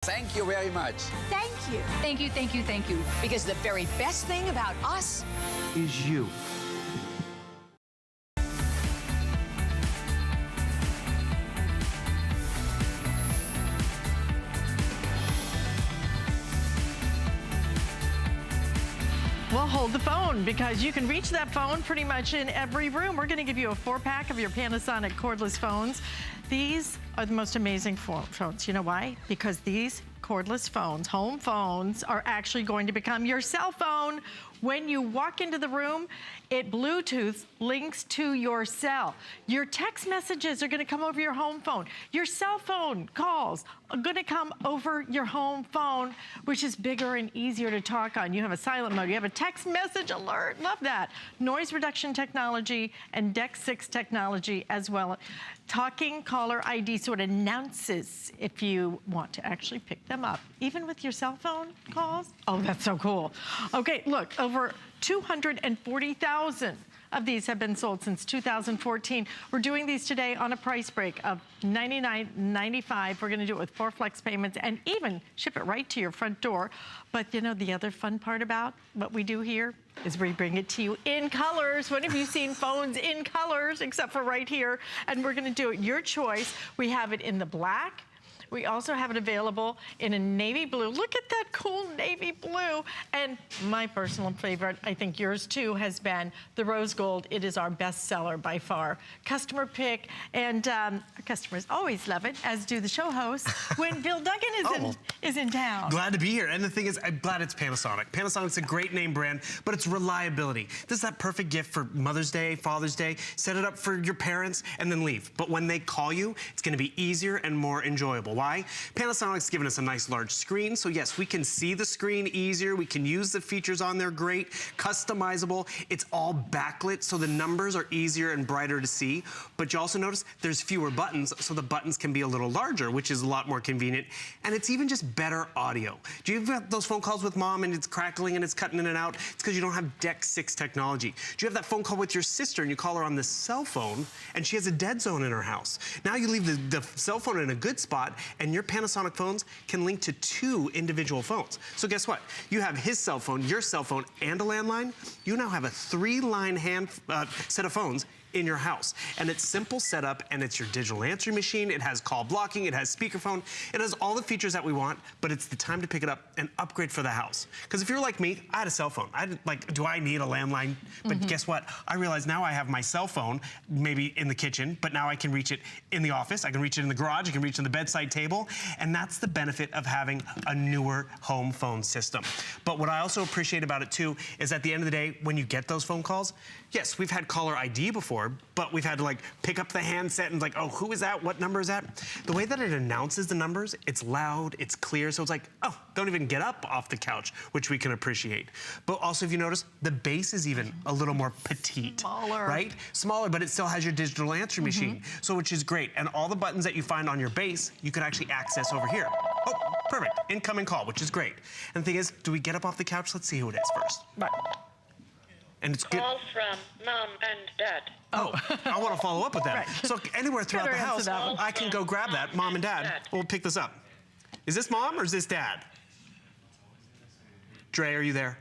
Thank you very much. Thank you. Thank you, thank you, thank you. Because the very best thing about us Is you. Well, hold the phone, because you can reach that phone pretty much in every room. We're going to give you a 4-pack of your Panasonic cordless phones. These are the most amazing phones. You know why? Because these cordless phones, home phones, are actually going to become your cell phone. When you walk into the room, it Bluetooth links to your cell. Your text messages are gonna come over your home phone. Your cell phone calls are gonna come over your home phone, which is bigger and easier to talk on. You have a silent mode, you have a text message alert, love that. Noise reduction technology and DEX 6 technology as well. Talking caller ID, so it announces if you want to actually pick them up, even with your cell phone calls. Oh, that's so cool. Okay, look, over 240,000 of these have been sold since 2014. We're doing these today on a price break of $99.95. We're gonna do it with 4 flex payments and even ship it right to your front door. But you know, the other fun part about what we do here is we bring it to you in colors. When have you seen phones in colors, except for right here? And we're gonna do it your choice. We have it in the black. We also have it available in a navy blue. Look at that cool navy blue. And my personal favorite, I think yours too, has been the rose gold. It is our best seller by far. Customer pick, and our customers always love it, as do the show hosts, when Bill Duggan is in town. Glad to be here. And the thing is, I'm glad it's Panasonic. Panasonic's a great name brand, but it's reliability. This is that perfect gift for Mother's Day, Father's Day. Set it up for your parents and then leave. But when they call you, it's gonna be easier and more enjoyable. Why? Panasonic's given us a nice large screen, so yes, we can see the screen easier, we can use the features on there great, customizable, it's all backlit, so the numbers are easier and brighter to see, but you also notice there's fewer buttons, so the buttons can be a little larger, which is a lot more convenient, and it's even just better audio. Do you have those phone calls with mom and it's crackling and it's cutting in and out? It's because you don't have DEX 6 technology. Do you have that phone call with your sister and you call her on the cell phone and she has a dead zone in her house? Now you leave the cell phone in a good spot, and your Panasonic phones can link to 2 individual phones. So guess what? You have his cell phone, your cell phone, and a landline. You now have a 3-line set of phones in your house. And it's simple setup, and it's your digital answering machine. It has call blocking, it has speakerphone, it has all the features that we want, but it's the time to pick it up and upgrade for the house. Because if you're like me, I had a cell phone. Do I need a landline? But guess what? I realize now I have my cell phone, maybe in the kitchen, but now I can reach it in the office, I can reach it in the garage, I can reach it on the bedside table, and that's the benefit of having a newer home phone system. But what I also appreciate about it too, is at the end of the day, when you get those phone calls, yes, we've had caller ID before, but we've had to like pick up the handset and like, oh, who is that? What number is that? The way that it announces the numbers, it's loud, it's clear, so it's like, oh, don't even get up off the couch, which we can appreciate. But also, if you notice, the base is even a little more petite. Smaller. Right? Smaller, but it still has your digital answering machine, so which is great. And all the buttons that you find on your base, you can actually access over here. Oh, perfect. Incoming call, which is great. And the thing is, do we get up off the couch? Let's see who it is first. Right. And it's good. Call from Mom and Dad. Oh, I want to follow up with that. Right. So anywhere throughout Better the house, answer that one. I can go grab that, Mom and Dad. We'll pick this up. Is this Mom or is this Dad? Dre, are you there?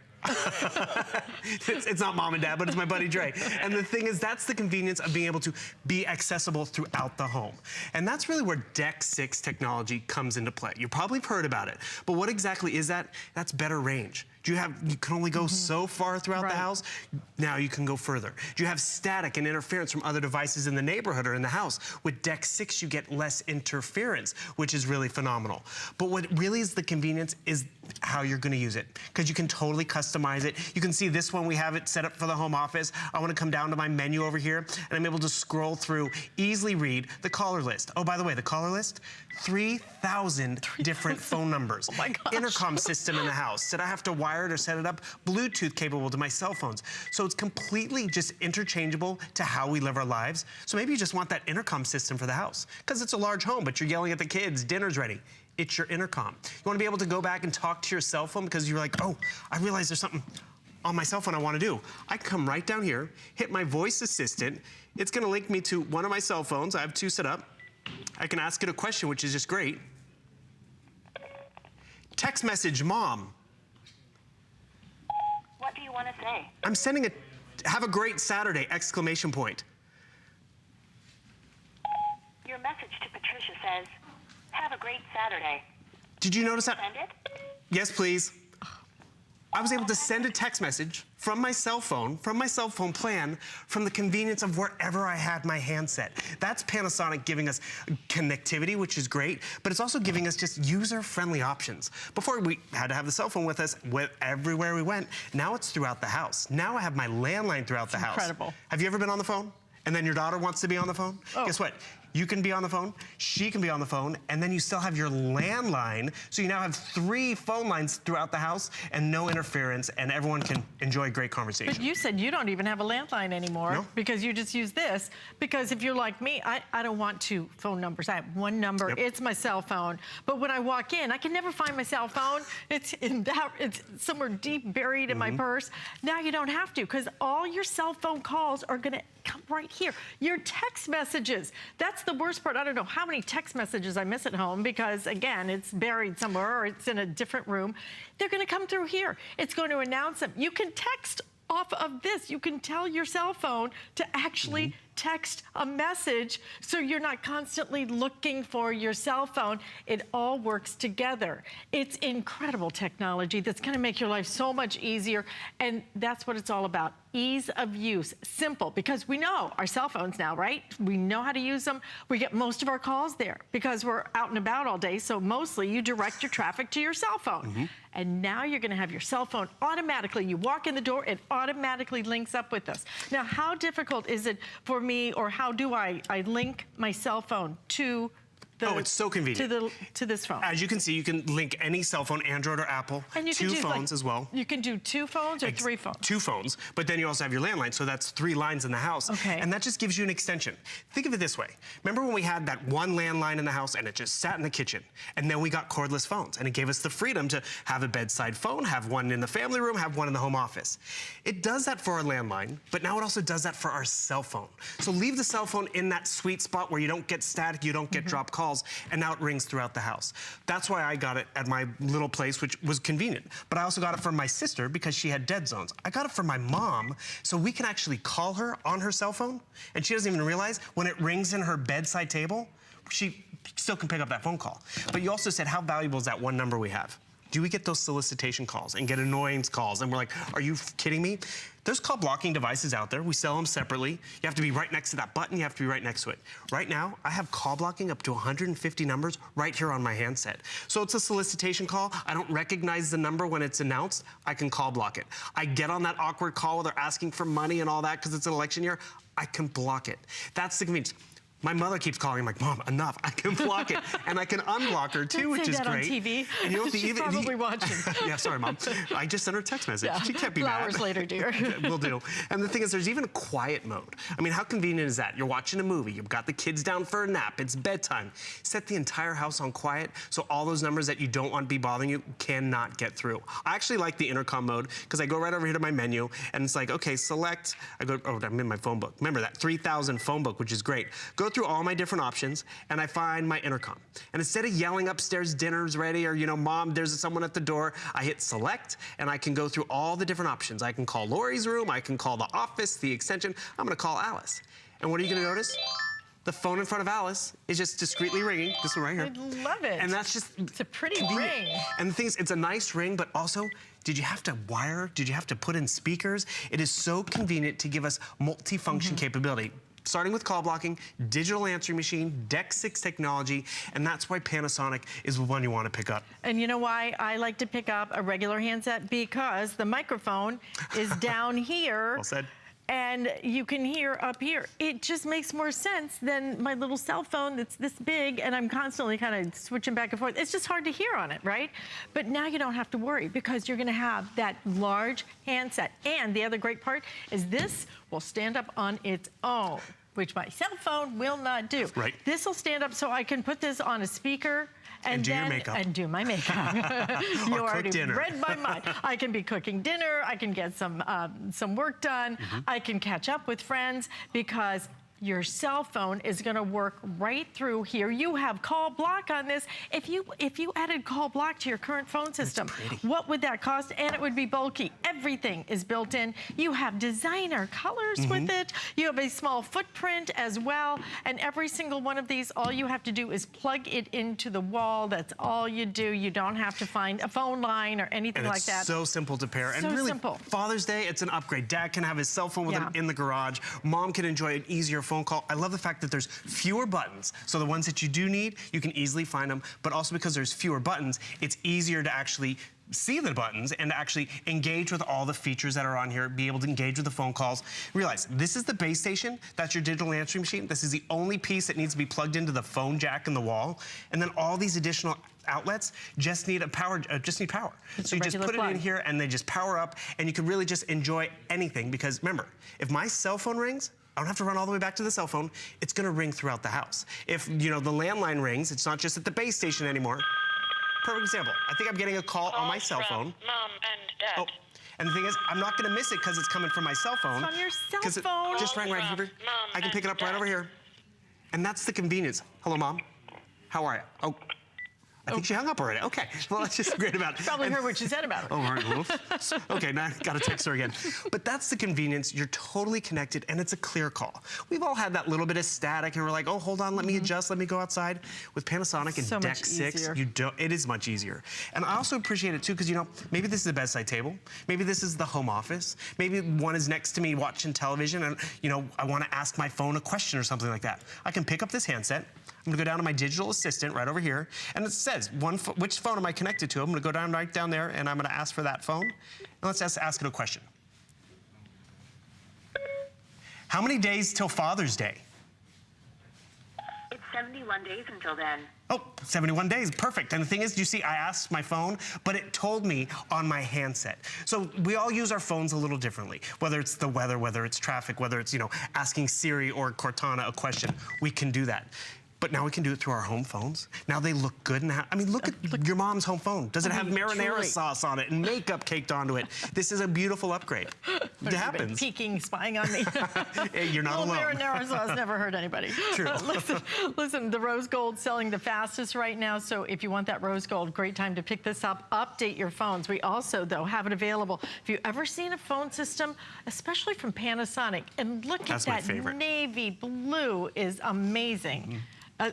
It's not Mom and Dad, but it's my buddy Dre. And the thing is, that's the convenience of being able to be accessible throughout the home. And that's really where DEX 6 technology comes into play. You probably have heard about it, but what exactly is that? That's better range. You can only go so far throughout the house. Now you can go further. Do you have static and interference from other devices in the neighborhood or in the house? With DEX 6, you get less interference, which is really phenomenal. But what really is the convenience is how you're gonna use it. Because you can totally customize it. You can see this one, we have it set up for the home office. I wanna come down to my menu over here, and I'm able to scroll through, easily read the caller list. Oh, by the way, the caller list, 3,000 different phone numbers. Oh my gosh. Intercom system in the house. Did I have to wire it or set it up? Bluetooth capable to my cell phones. So it's completely just interchangeable to how we live our lives. So maybe you just want that intercom system for the house. Because it's a large home, but you're yelling at the kids, dinner's ready. It's your intercom. You wanna be able to go back and talk to your cell phone because you're like, oh, I realize there's something on my cell phone I wanna do. I come right down here, hit my voice assistant. It's gonna link me to one of my cell phones. I have 2 set up. I can ask it a question, which is just great. Text message, Mom. What do you want to say? I'm sending a, have a great Saturday, exclamation point. Your message to Patricia says, have a great Saturday. Did you notice that? Send it? Yes, please. I was able to send a text message from my cell phone plan, from the convenience of wherever I had my handset. That's Panasonic giving us connectivity, which is great, but it's also giving us just user-friendly options. Before, we had to have the cell phone with us everywhere we went. Now it's throughout the house. Now I have my landline throughout the house. Incredible. Have you ever been on the phone? And then your daughter wants to be on the phone? Oh. Guess what? You can be on the phone, she can be on the phone, and then you still have your landline, so you now have 3 phone lines throughout the house and no interference, and everyone can enjoy great conversation. But you said you don't even have a landline anymore. No. Because you just use this. Because if you're like me, I don't want 2 phone numbers. I have 1 number. Yep. It's my cell phone. But when I walk in, I can never find my cell phone. It's somewhere deep buried in my purse. Now you don't have to, because all your cell phone calls are going to come right here. Your text messages. That's the worst part. I don't know how many text messages I miss at home because, again, it's buried somewhere or it's in a different room. They're going to come through here. It's going to announce them. You can text off of this. You can tell your cell phone to actually text a message so you're not constantly looking for your cell phone. It all works together. It's incredible technology that's going to make your life so much easier, and that's what it's all about. Ease of use, simple, because we know our cell phones now, right? We know how to use them. We get most of our calls there because we're out and about all day, so mostly you direct your traffic to your cell phone. And now you're gonna have your cell phone automatically. You walk in the door, it automatically links up with us. Now, how difficult is it for me, or how do I link my cell phone to it's so convenient. To this phone? As you can see, you can link any cell phone, Android or Apple, And you can 2 do, phones like, as well. You can do 2 phones or 3 phones? 2 phones, but then you also have your landline, so that's 3 lines in the house. Okay. And that just gives you an extension. Think of it this way. Remember when we had that 1 landline in the house and it just sat in the kitchen? And then we got cordless phones, and it gave us the freedom to have a bedside phone, have one in the family room, have one in the home office. It does that for our landline, but now it also does that for our cell phone. So leave the cell phone in that sweet spot where you don't get static, you don't get dropped calls, and now it rings throughout the house. That's why I got it at my little place, which was convenient. But I also got it for my sister because she had dead zones. I got it for my mom so we can actually call her on her cell phone, and she doesn't even realize when it rings in her bedside table, she still can pick up that phone call. But you also said, how valuable is that 1 number we have? Do we get those solicitation calls and get annoyance calls? And we're like, are you kidding me? There's call blocking devices out there. We sell them separately. You have to be right next to that button. You have to be right next to it. Right now, I have call blocking up to 150 numbers right here on my handset. So it's a solicitation call. I don't recognize the number when it's announced. I can call block it. I get on that awkward call where they're asking for money and all that because it's an election year. I can block it. That's the convenience. My mother keeps calling. I'm like, Mom, enough. I can block it, and I can unblock her too, which is great. Don't say that on TV. And you know, She's probably watching. Yeah, sorry, Mom. I just sent her a text message. Yeah. She can't be mad. Hours later, dear. Will do. And the thing is, there's even a quiet mode. I mean, how convenient is that? You're watching a movie. You've got the kids down for a nap. It's bedtime. Set the entire house on quiet so all those numbers that you don't want to be bothering you cannot get through. I actually like the intercom mode because I go right over here to my menu, and it's like, okay, select. I go, oh, I'm in my phone book. Remember that 3,000 phone book, which is great. Go through all my different options, and I find my intercom. And instead of yelling upstairs, dinner's ready, or, you know, Mom, there's someone at the door, I hit select, and I can go through all the different options. I can call Lori's room, I can call the office, the extension. I'm gonna call Alice. And what are you gonna notice? The phone in front of Alice is just discreetly ringing. This one right here. I love it. And that's just It's a pretty convenient. ring. And the thing is, it's a nice ring, but also, did you have to wire? Did you have to put in speakers? It is so convenient to give us multi-function capability. Starting with call blocking, digital answering machine, DEX 6 technology, and that's why Panasonic is the one you want to pick up. And you know why I like to pick up a regular handset? Because the microphone is down here. Well said. And you can hear up here. It just makes more sense than my little cell phone that's this big, and I'm constantly kind of switching back and forth. It's just hard to hear on it, right? But now you don't have to worry because you're gonna have that large handset. And the other great part is this will stand up on its own, which my cell phone will not do. Right. This will stand up so I can put this on a speaker and do then, your makeup. And do my makeup. You Or cook already dinner. read my mind. I can be cooking dinner. I can get some work done. I can catch up with friends because your cell phone is gonna work right through here. You have call block on this. If you added call block to your current phone system, what would that cost? And it would be bulky. Everything is built in. You have designer colors with it. You have a small footprint as well. And every single one of these, all you have to do is plug it into the wall. That's all you do. You don't have to find a phone line or anything like that. It's so simple to pair. So and really, simple. Father's Day, it's an upgrade. Dad can have his cell phone with him in the garage. Mom can enjoy an easier phone call. I love the fact that there's fewer buttons. So the ones that you do need, you can easily find them. But also because there's fewer buttons, it's easier to actually see the buttons and actually engage with all the features that are on here, be able to engage with the phone calls. Realize, this is the base station. That's your digital answering machine. This is the only piece that needs to be plugged into the phone jack in the wall. And then all these additional outlets just need power. So you just put it in here and they just power up, and you can really just enjoy anything. Because remember, if my cell phone rings, I don't have to run all the way back to the cell phone. It's gonna ring throughout the house. If the landline rings, it's not just at the base station anymore. Perfect example. I think I'm getting a call on my cell phone. Mom and Dad. Oh, and the thing is, I'm not gonna miss it because it's coming from my cell phone. It's on your cell phone. It just rang right here. I can pick it up right over here. And that's the convenience. Hello, Mom. How are you? Oh. I think she hung up already. Okay, well, that's just great about it. Probably heard what she said about it. Oh, all right, whoops. Okay, now I gotta text her again. But that's the convenience. You're totally connected, and it's a clear call. We've all had that little bit of static, and we're like, oh, hold on, let me adjust, let me go outside. With Panasonic and Deck 6, it is much easier. And I also appreciate it, too, because, maybe this is the bedside table. Maybe this is the home office. Maybe one is next to me watching television, and, I want to ask my phone a question or something like that. I can pick up this handset. I'm gonna go down to my digital assistant right over here, and it says, which phone am I connected to? I'm gonna go right down there, and I'm gonna ask for that phone. And let's ask it a question. How many days till Father's Day? It's 71 days until then. Oh, 71 days, perfect. And the thing is, you see, I asked my phone, but it told me on my handset. So we all use our phones a little differently, whether it's the weather, whether it's traffic, whether it's, asking Siri or Cortana a question, we can do that. But now we can do it through our home phones. Now they look good. And look at your mom's home phone. Does it have marinara sauce on it and makeup caked onto it? This is a beautiful upgrade. It happens. Peeking, spying on me. Hey, you're not alone. Marinara sauce never hurt anybody. True. Listen, the rose gold selling the fastest right now. So if you want that rose gold, great time to pick this up. Update your phones. We also, though, have it available. If you've ever seen a phone system, especially from Panasonic, and look at that navy blue is amazing.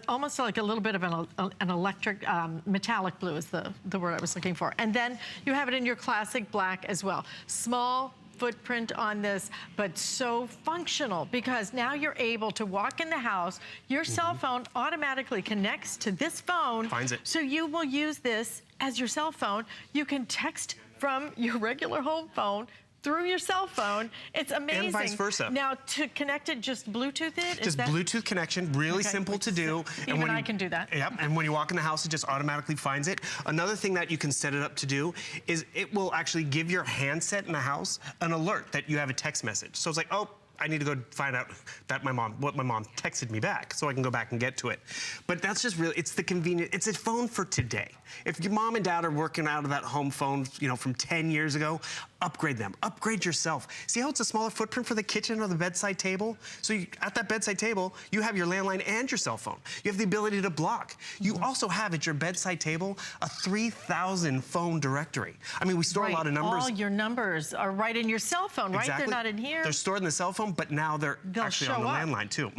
Almost like a little bit of an electric, metallic blue is the word I was looking for. And then you have it in your classic black as well. Small footprint on this, but so functional, because now you're able to walk in the house, your cell phone automatically connects to this phone. Finds it. So you will use this as your cell phone. You can text from your regular home phone through your cell phone. It's amazing. And vice versa. Now, to connect it, just Bluetooth it? Just Bluetooth connection, really simple to do. Even I can do that. Yep, and when you walk in the house, it just automatically finds it. Another thing that you can set it up to do is it will actually give your handset in the house an alert that you have a text message. So it's like, oh, I need to go find out that what my mom texted me back, so I can go back and get to it. But that's just really, it's the convenient, it's a phone for today. If your mom and dad are working out of that home phone, from 10 years ago, upgrade them, upgrade yourself. See how it's a smaller footprint for the kitchen or the bedside table? So at that bedside table, you have your landline and your cell phone. You have the ability to block. You also have at your bedside table a 3,000 phone directory. We store a lot of numbers. All your numbers are right in your cell phone, right? Exactly. They're not in here. They're stored in the cell phone, but now they'll actually on the landline too.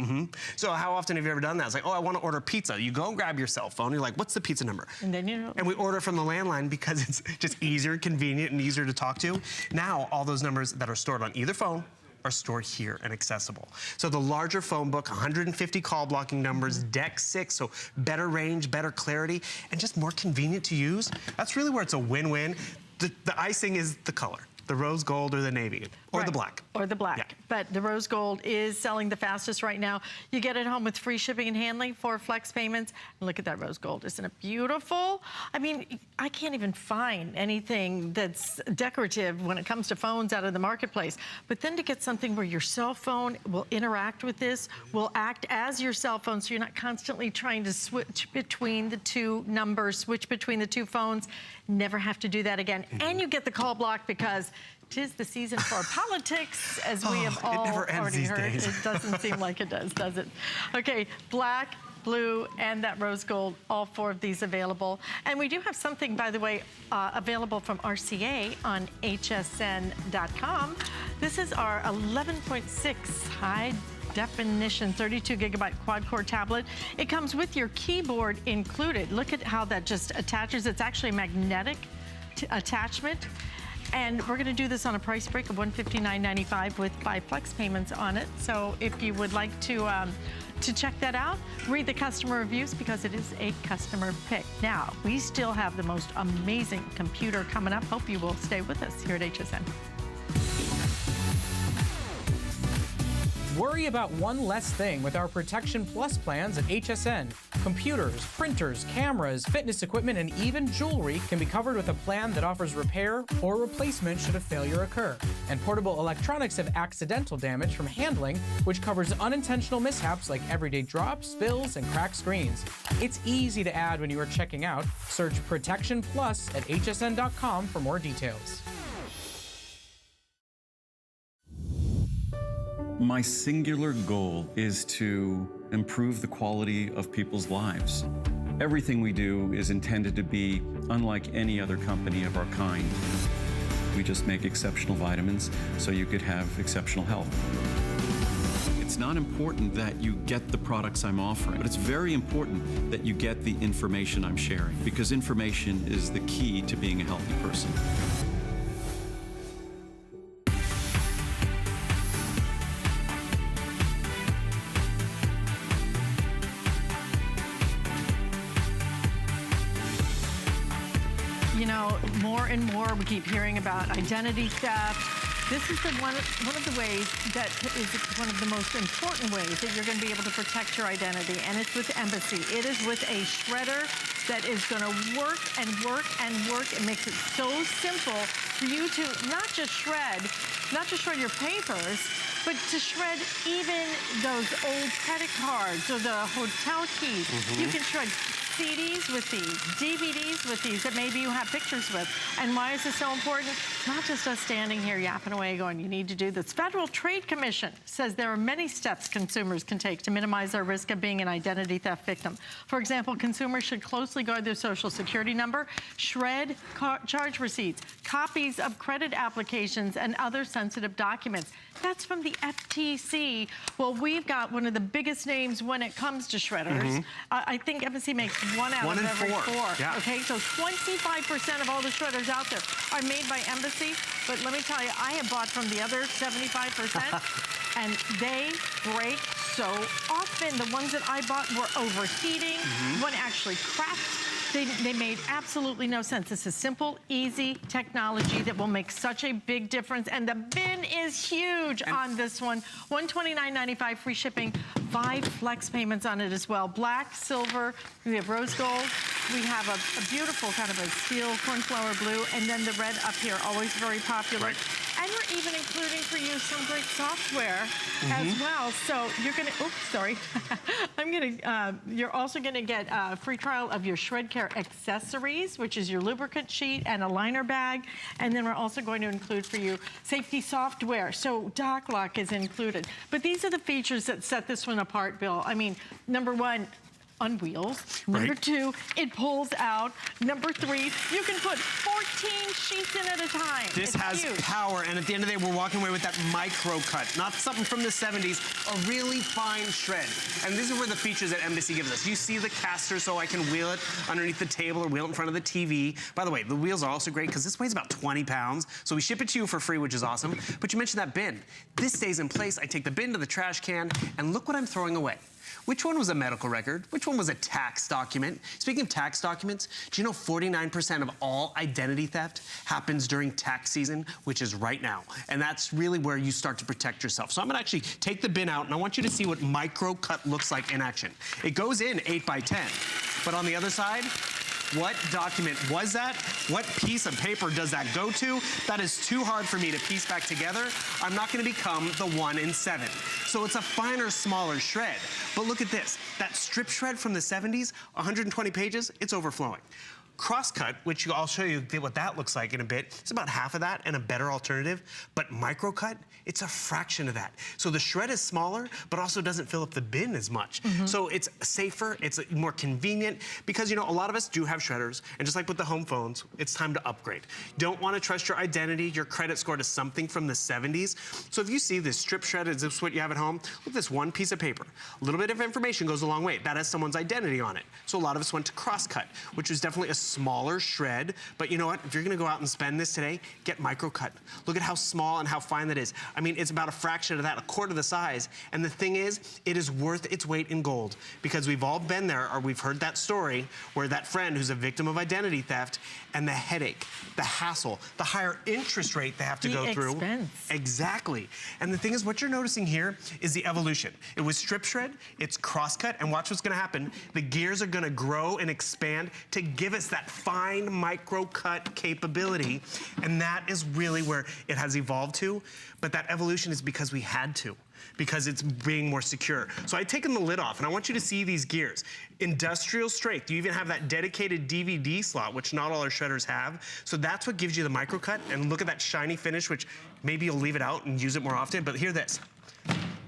So how often have you ever done that? It's like, oh, I want to order pizza. You go and grab your cell phone. You're like, what's the pizza number? And then And we order from the landline because it's just easier, convenient, and easier to talk to. Now, all those numbers that are stored on either phone are stored here and accessible. So the larger phone book, 150 call blocking numbers, Deck 6, so better range, better clarity, and just more convenient to use. That's really where it's a win-win. The icing is the color. The rose gold or the navy, or the black. Or the black. Yeah. But the rose gold is selling the fastest right now. You get it home with free shipping and handling for flex payments. And look at that rose gold. Isn't it beautiful? I can't even find anything that's decorative when it comes to phones out of the marketplace. But then to get something where your cell phone will interact with this, will act as your cell phone, so you're not constantly trying to switch between the two numbers, switch between the two phones. Never have to do that again. And you get the call block because 'tis the season for politics, as we have it all never ends already these heard. days. It doesn't seem like it does it? Okay, black, blue, and that rose gold, all 4 of these available. And we do have something, by the way, available from RCA on hsn.com. This is our 11.6 high definition 32 gigabyte quad core tablet. It comes with your keyboard included. Look at how that just attaches. It's actually a magnetic attachment. And we're going to do this on a price break of $159.95 with 5 flex payments on it. So if you would like to check that out, read the customer reviews because it is a customer pick. Now, we still have the most amazing computer coming up. Hope you will stay with us here at HSN. Worry about one less thing with our Protection Plus plans at HSN. Computers, printers, cameras, fitness equipment, and even jewelry can be covered with a plan that offers repair or replacement should a failure occur. And portable electronics have accidental damage from handling, which covers unintentional mishaps like everyday drops, spills, and cracked screens. It's easy to add when you are checking out. Search Protection Plus at hsn.com for more details. My singular goal is to improve the quality of people's lives. Everything we do is intended to be unlike any other company of our kind. We just make exceptional vitamins so you could have exceptional health. It's not important that you get the products I'm offering, but it's very important that you get the information I'm sharing, because information is the key to being a healthy person. You know, more and more we keep hearing about identity theft. This is one of the ways that is one of the most important ways that you're going to be able to protect your identity, and it's with Embassy. It is with a shredder that is going to work and work and work. It makes it so simple for you to not just shred your papers, but to shred even those old credit cards or the hotel keys. You can shred CDs with these, DVDs with these that maybe you have pictures with. And why is this so important? It's not just us standing here yapping away going, you need to do this. Federal Trade Commission says there are many steps consumers can take to minimize their risk of being an identity theft victim. For example, consumers should closely guard their social security number, shred charge receipts, copies of credit applications, and other sensitive documents. That's from the FTC. Well, we've got one of the biggest names when it comes to shredders. I think Embassy makes 1 out of every 4. Yeah. Okay, so 25% of all the shredders out there are made by Embassy. But let me tell you, I have bought from the other 75%, and they break so often. The ones that I bought were overheating. One actually cracked. They made absolutely no sense. This is simple, easy technology that will make such a big difference. And the bin is huge on this one. $129.95 free shipping, 5 flex payments on it as well. Black, silver, we have rose gold. We have a beautiful kind of a steel cornflower blue, and then the red up here, always very popular. Right. And we're even including for you some great software as well. So you're gonna, oops, sorry. You're also gonna get a free trial of your Shred Care accessories, which is your lubricant sheet and a liner bag. And then we're also going to include for you safety software. So Dock Lock is included. But these are the features that set this one apart, Bill. I mean, number 1, on wheels. Number 2, it pulls out. Number 3, you can put 14 sheets in at a time. This it's has huge. power, and at the end of the day, we're walking away with that micro cut, not something from the 70s, a really fine shred. And these are where the features that Embassy gives us. You see the caster, so I can wheel it underneath the table or wheel it in front of the TV. By the way, the wheels are also great because this weighs about 20 pounds, so we ship it to you for free, which is awesome. But you mentioned that bin. This stays in place. I take the bin to the trash can, and look what I'm throwing away. Which one was a medical record? Which one was a tax document? Speaking of tax documents, do you know 49% of all identity theft happens during tax season, which is right now? And that's really where you start to protect yourself. So I'm gonna actually take the bin out, and I want you to see what micro cut looks like in action. It goes in 8 by 10, but on the other side, what document was that? What piece of paper does that go to? That is too hard for me to piece back together. I'm not gonna become the 1 in 7. So it's a finer, smaller shred. But look at this, that strip shred from the 70s, 120 pages, it's overflowing. Crosscut, which I'll show you what that looks like in a bit, it's about half of that and a better alternative. But microcut, it's a fraction of that. So the shred is smaller, but also doesn't fill up the bin as much. So it's safer, it's more convenient, because you know, a lot of us do have shredders, and just like with the home phones, it's time to upgrade. Don't want to trust your identity, your credit score to something from the 70s. So if you see this strip shred, is this what you have at home? Look at this one piece of paper. A little bit of information goes a long way. That has someone's identity on it. So a lot of us went to Crosscut, which was definitely a smaller shred, but you know what? If you're gonna go out and spend this today, get microcut. Look at how small and how fine that is. I mean, it's about a fraction of that, a quarter of the size. And the thing is, it is worth its weight in gold, because we've all been there, or we've heard that story where that friend who's a victim of identity theft, and the headache, the hassle, the higher interest rate they have to go through. Expense. Exactly. And the thing is, what you're noticing here is the evolution. It was strip shred, it's crosscut, and watch what's gonna happen. The gears are gonna grow and expand to give us that fine micro cut capability, and that is really where it has evolved to. But that evolution is because we had to, because it's being more secure. So I've taken the lid off, and I want you to see these gears. Industrial strength. You even have that dedicated DVD slot, which not all our shredders have. So that's what gives you the microcut. And look at that shiny finish, which maybe you'll leave it out and use it more often, but hear this.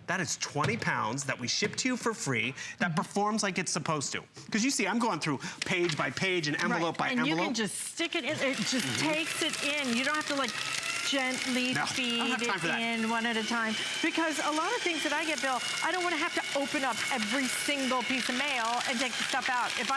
That is 20 pounds that we ship to you for free, that performs like it's supposed to. Because you see, I'm going through page by page and envelope by envelope. And you can just stick it in, it just takes it in. You don't have to like gently feed it in one at a time. Because a lot of things that I get, Bill, I don't want to have to open up every single piece of mail and take the stuff out. If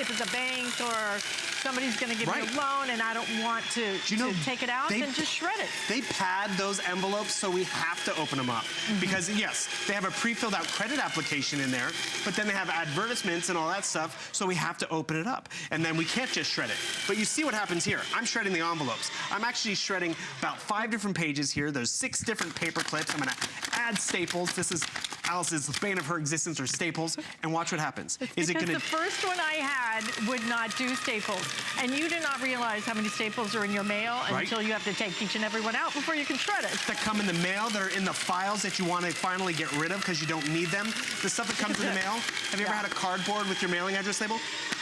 it's a bank or somebody's going to give me a loan and I don't want to take it out, then just shred it. They pad those envelopes so we have to open them up. Because yes, they have a pre-filled out credit application in there, but then they have advertisements and all that stuff, so we have to open it up. And then we can't just shred it. But you see what happens here. I'm shredding the envelopes. I'm actually shredding about 5 different pages here. There's 6 different paper clips. I'm gonna add staples. This is Alice's bane of her existence, or staples, and watch what happens. Because the first one I had would not do staples, and you do not realize how many staples are in your mail until you have to take each and every one out before you can shred it. That come in the mail, that are in the files that you want to finally get rid of because you don't need them. The stuff that comes in the mail. Have you ever had a cardboard with your mailing address label?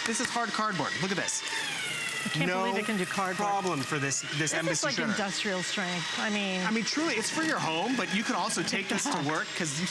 This is hard cardboard. Look at this. I can't believe it can do cardboard. No problem for this embassy This is like shredder. Industrial strength. I mean, truly, it's for your home, but you could also take this to work because,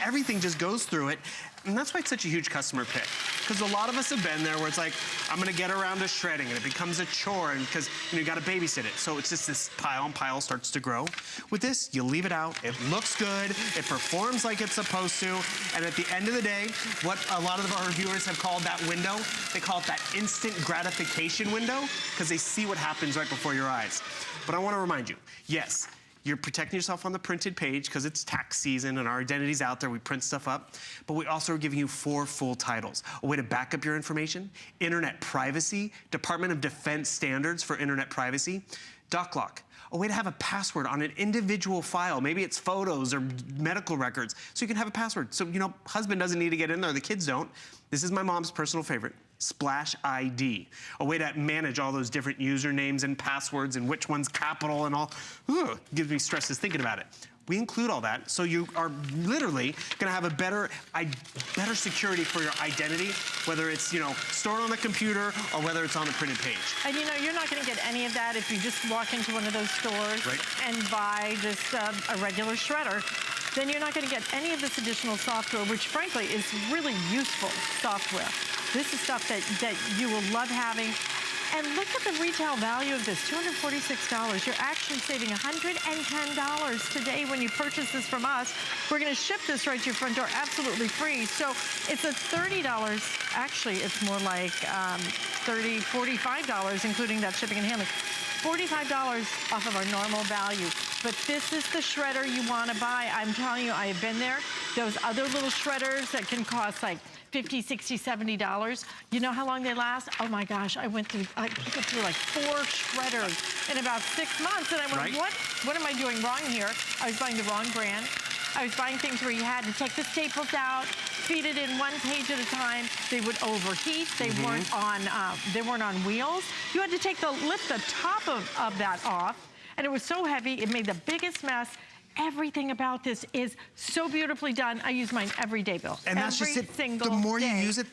everything just goes through it. And that's why it's such a huge customer pick. Because a lot of us have been there where it's like, I'm gonna get around to shredding, and it becomes a chore, and because you gotta babysit it. So it's just this pile and pile starts to grow. With this, you leave it out, it looks good, it performs like it's supposed to, and at the end of the day, what a lot of our viewers have called that window, they call it that instant gratification window, because they see what happens right before your eyes. But I wanna remind you, yes, you're protecting yourself on the printed page because it's tax season and our identity's out there. We print stuff up. But we also are giving you 4 full titles. A way to back up your information, internet privacy, Department of Defense standards for internet privacy, DocLock. A way to have a password on an individual file. Maybe it's photos or medical records. So you can have a password. So, husband doesn't need to get in there. The kids don't. This is my mom's personal favorite. Splash ID, a way to manage all those different usernames and passwords and which one's capital and all. Gives me stress just thinking about it. We include all that, so you are literally gonna have a better security for your identity, whether it's stored on the computer or whether it's on the printed page. And you're not gonna get any of that if you just walk into one of those stores and buy just a regular shredder. Then you're not gonna get any of this additional software, which frankly is really useful software. This is stuff that you will love having. And look at the retail value of this, $246. You're actually saving $110 today when you purchase this from us. We're gonna ship this right to your front door absolutely free. So it's a $30, actually it's more like $30, $45, including that shipping and handling. $45 off of our normal value. But this is the shredder you wanna buy. I'm telling you, I have been there. Those other little shredders that can cost like $50, $60, $70. You know how long they last? Oh my gosh, I picked up through like 4 shredders in about 6 months, and I went, what am I doing wrong here? I was buying the wrong brand. I was buying things where you had to take the staples out, feed it in 1 page at a time. They would overheat. They weren't on wheels. You had to lift the top of that off, and it was so heavy, it made the biggest mess. Everything about this is so beautifully done. I use mine every day, Bill. And that's just it. The more you use it,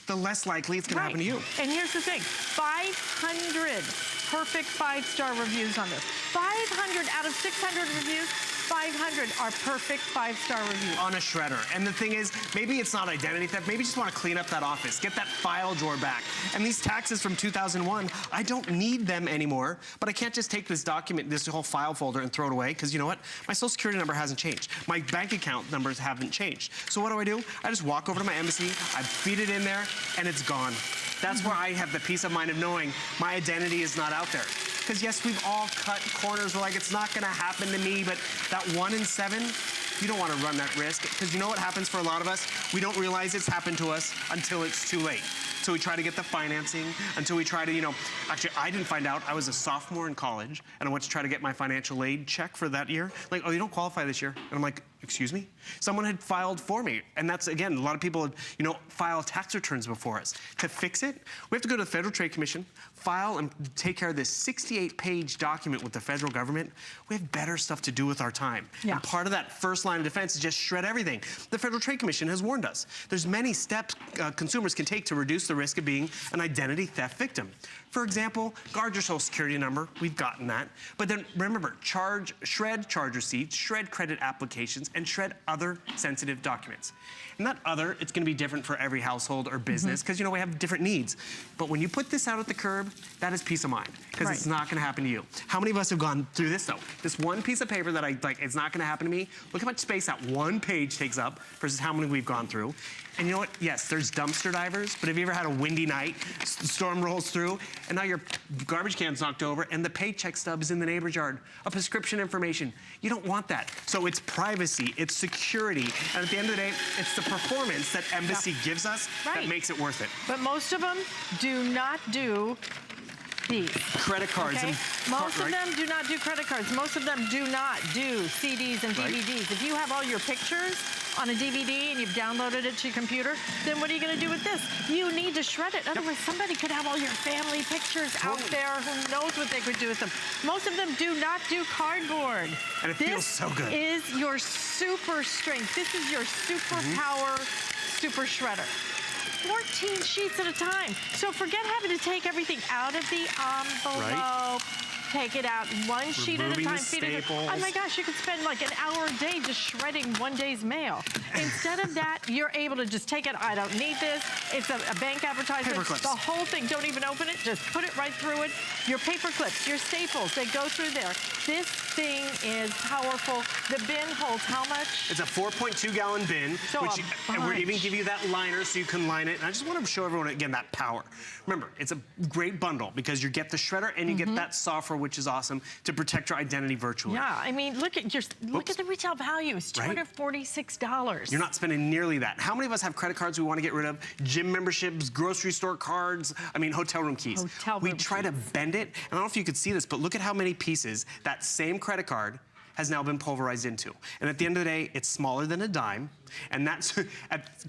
the less likely it's gonna happen to you. And here's the thing, 500 perfect 5-star reviews on this. 500 out of 600 reviews, 500 are perfect 5-star reviews. On a shredder. And the thing is, maybe it's not identity theft. Maybe you just want to clean up that office, get that file drawer back. And these taxes from 2001, I don't need them anymore, but I can't just take this document, this whole file folder and throw it away, because you know what? My social security number hasn't changed. My bank account numbers haven't changed. So what do? I just walk over to my embassy, I feed it in there, and it's gone. That's where I have the peace of mind of knowing my identity is not out there. Because yes, we've all cut corners. We're like, it's not gonna happen to me, but that 1 in 7, you don't wanna run that risk. Because you know what happens for a lot of us? We don't realize it's happened to us until it's too late. So we try to get the financing, until we try to, actually I didn't find out, I was a sophomore in college, and I went to try to get my financial aid check for that year. Like, oh, you don't qualify this year. And I'm like, excuse me? Someone had filed for me. And that's, again, a lot of people, file tax returns before us. To fix it, we have to go to the Federal Trade Commission, file and take care of this 68-page document with the federal government. We have better stuff to do with our time. Yeah. And part of that first line of defense is just shred everything. The Federal Trade Commission has warned us. There's many steps consumers can take to reduce the risk of being an identity theft victim. For example, guard your social security number. We've gotten that. But then remember, shred charge receipts, shred credit applications, and shred other sensitive documents. And that other, it's gonna be different for every household or business, because we have different needs. But when you put this out at the curb, that is peace of mind, because it's not gonna happen to you. How many of us have gone through this though? This one piece of paper that it's not gonna happen to me. Look how much space that one page takes up versus how many we've gone through. And you know what? Yes, there's dumpster divers, but have you ever had a windy night, storm rolls through, and now your garbage can's knocked over, and the paycheck stub is in the neighbor's yard, a prescription information. You don't want that. So it's privacy, it's security, and at the end of the day, it's the performance that Embassy gives us that makes it worth it. But most of them do not do these. Credit cards. Okay? Most of them do not do credit cards. Most of them do not do CDs and DVDs. If you have all your pictures on a DVD and you've downloaded it to your computer, then what are you going to do with this? You need to shred it. Otherwise, somebody could have all your family pictures out there. Who knows what they could do with them? Most of them do not do cardboard. And it feels so good. This is your super strength. This is your superpower super shredder. 14 sheets at a time. So forget having to take everything out of the envelope. Take it out one sheet at a time. Feed it. Oh my gosh, you could spend like an hour a day just shredding one day's mail. Instead of that, you're able to just take it. I don't need this. It's a bank advertisement. The whole thing, don't even open it. Just put it right through it. Your paper clips, your staples, they go through there. This thing is powerful. The bin holds how much? It's a 4.2-gallon bin, So and we even give you that liner so you can line it. And I just want to show everyone, again, that power. Remember, it's a great bundle because you get the shredder and you get that software, which is awesome, to protect your identity virtually. Yeah, I mean, look at the retail value. It's $246. You're not spending nearly that. How many of us have credit cards we want to get rid of? Gym memberships, grocery store cards, hotel room keys. We try to bend it, and I don't know if you could see this, but look at how many pieces that same credit card has now been pulverized into. And at the end of the day, it's smaller than a dime. And that's,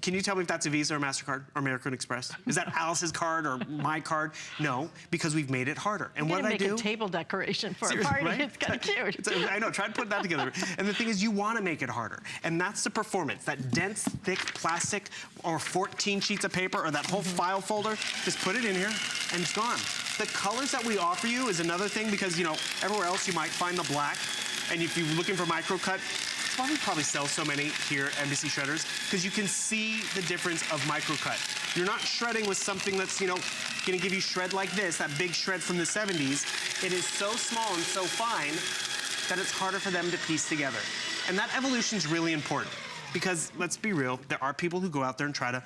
can you tell me if that's a Visa or MasterCard or American Express? Is that Alice's card or my card? No, because we've made it harder. And what did I do? Make a table decoration for a party. Right? It's kind of cute. I know, try to put that together. And the thing is, you want to make it harder. And that's the performance, that dense, thick plastic or 14 sheets of paper or that whole file folder, just put it in here and it's gone. The colors that we offer you is another thing because, everywhere else you might find the black. And if you're looking for micro-cut, that's why we probably sell so many here at Embassy Shredders, because you can see the difference of micro-cut. You're not shredding with something that's, gonna give you shred like this, that big shred from the 70s. It is so small and so fine that it's harder for them to piece together. And that evolution's really important, because let's be real, there are people who go out there and try to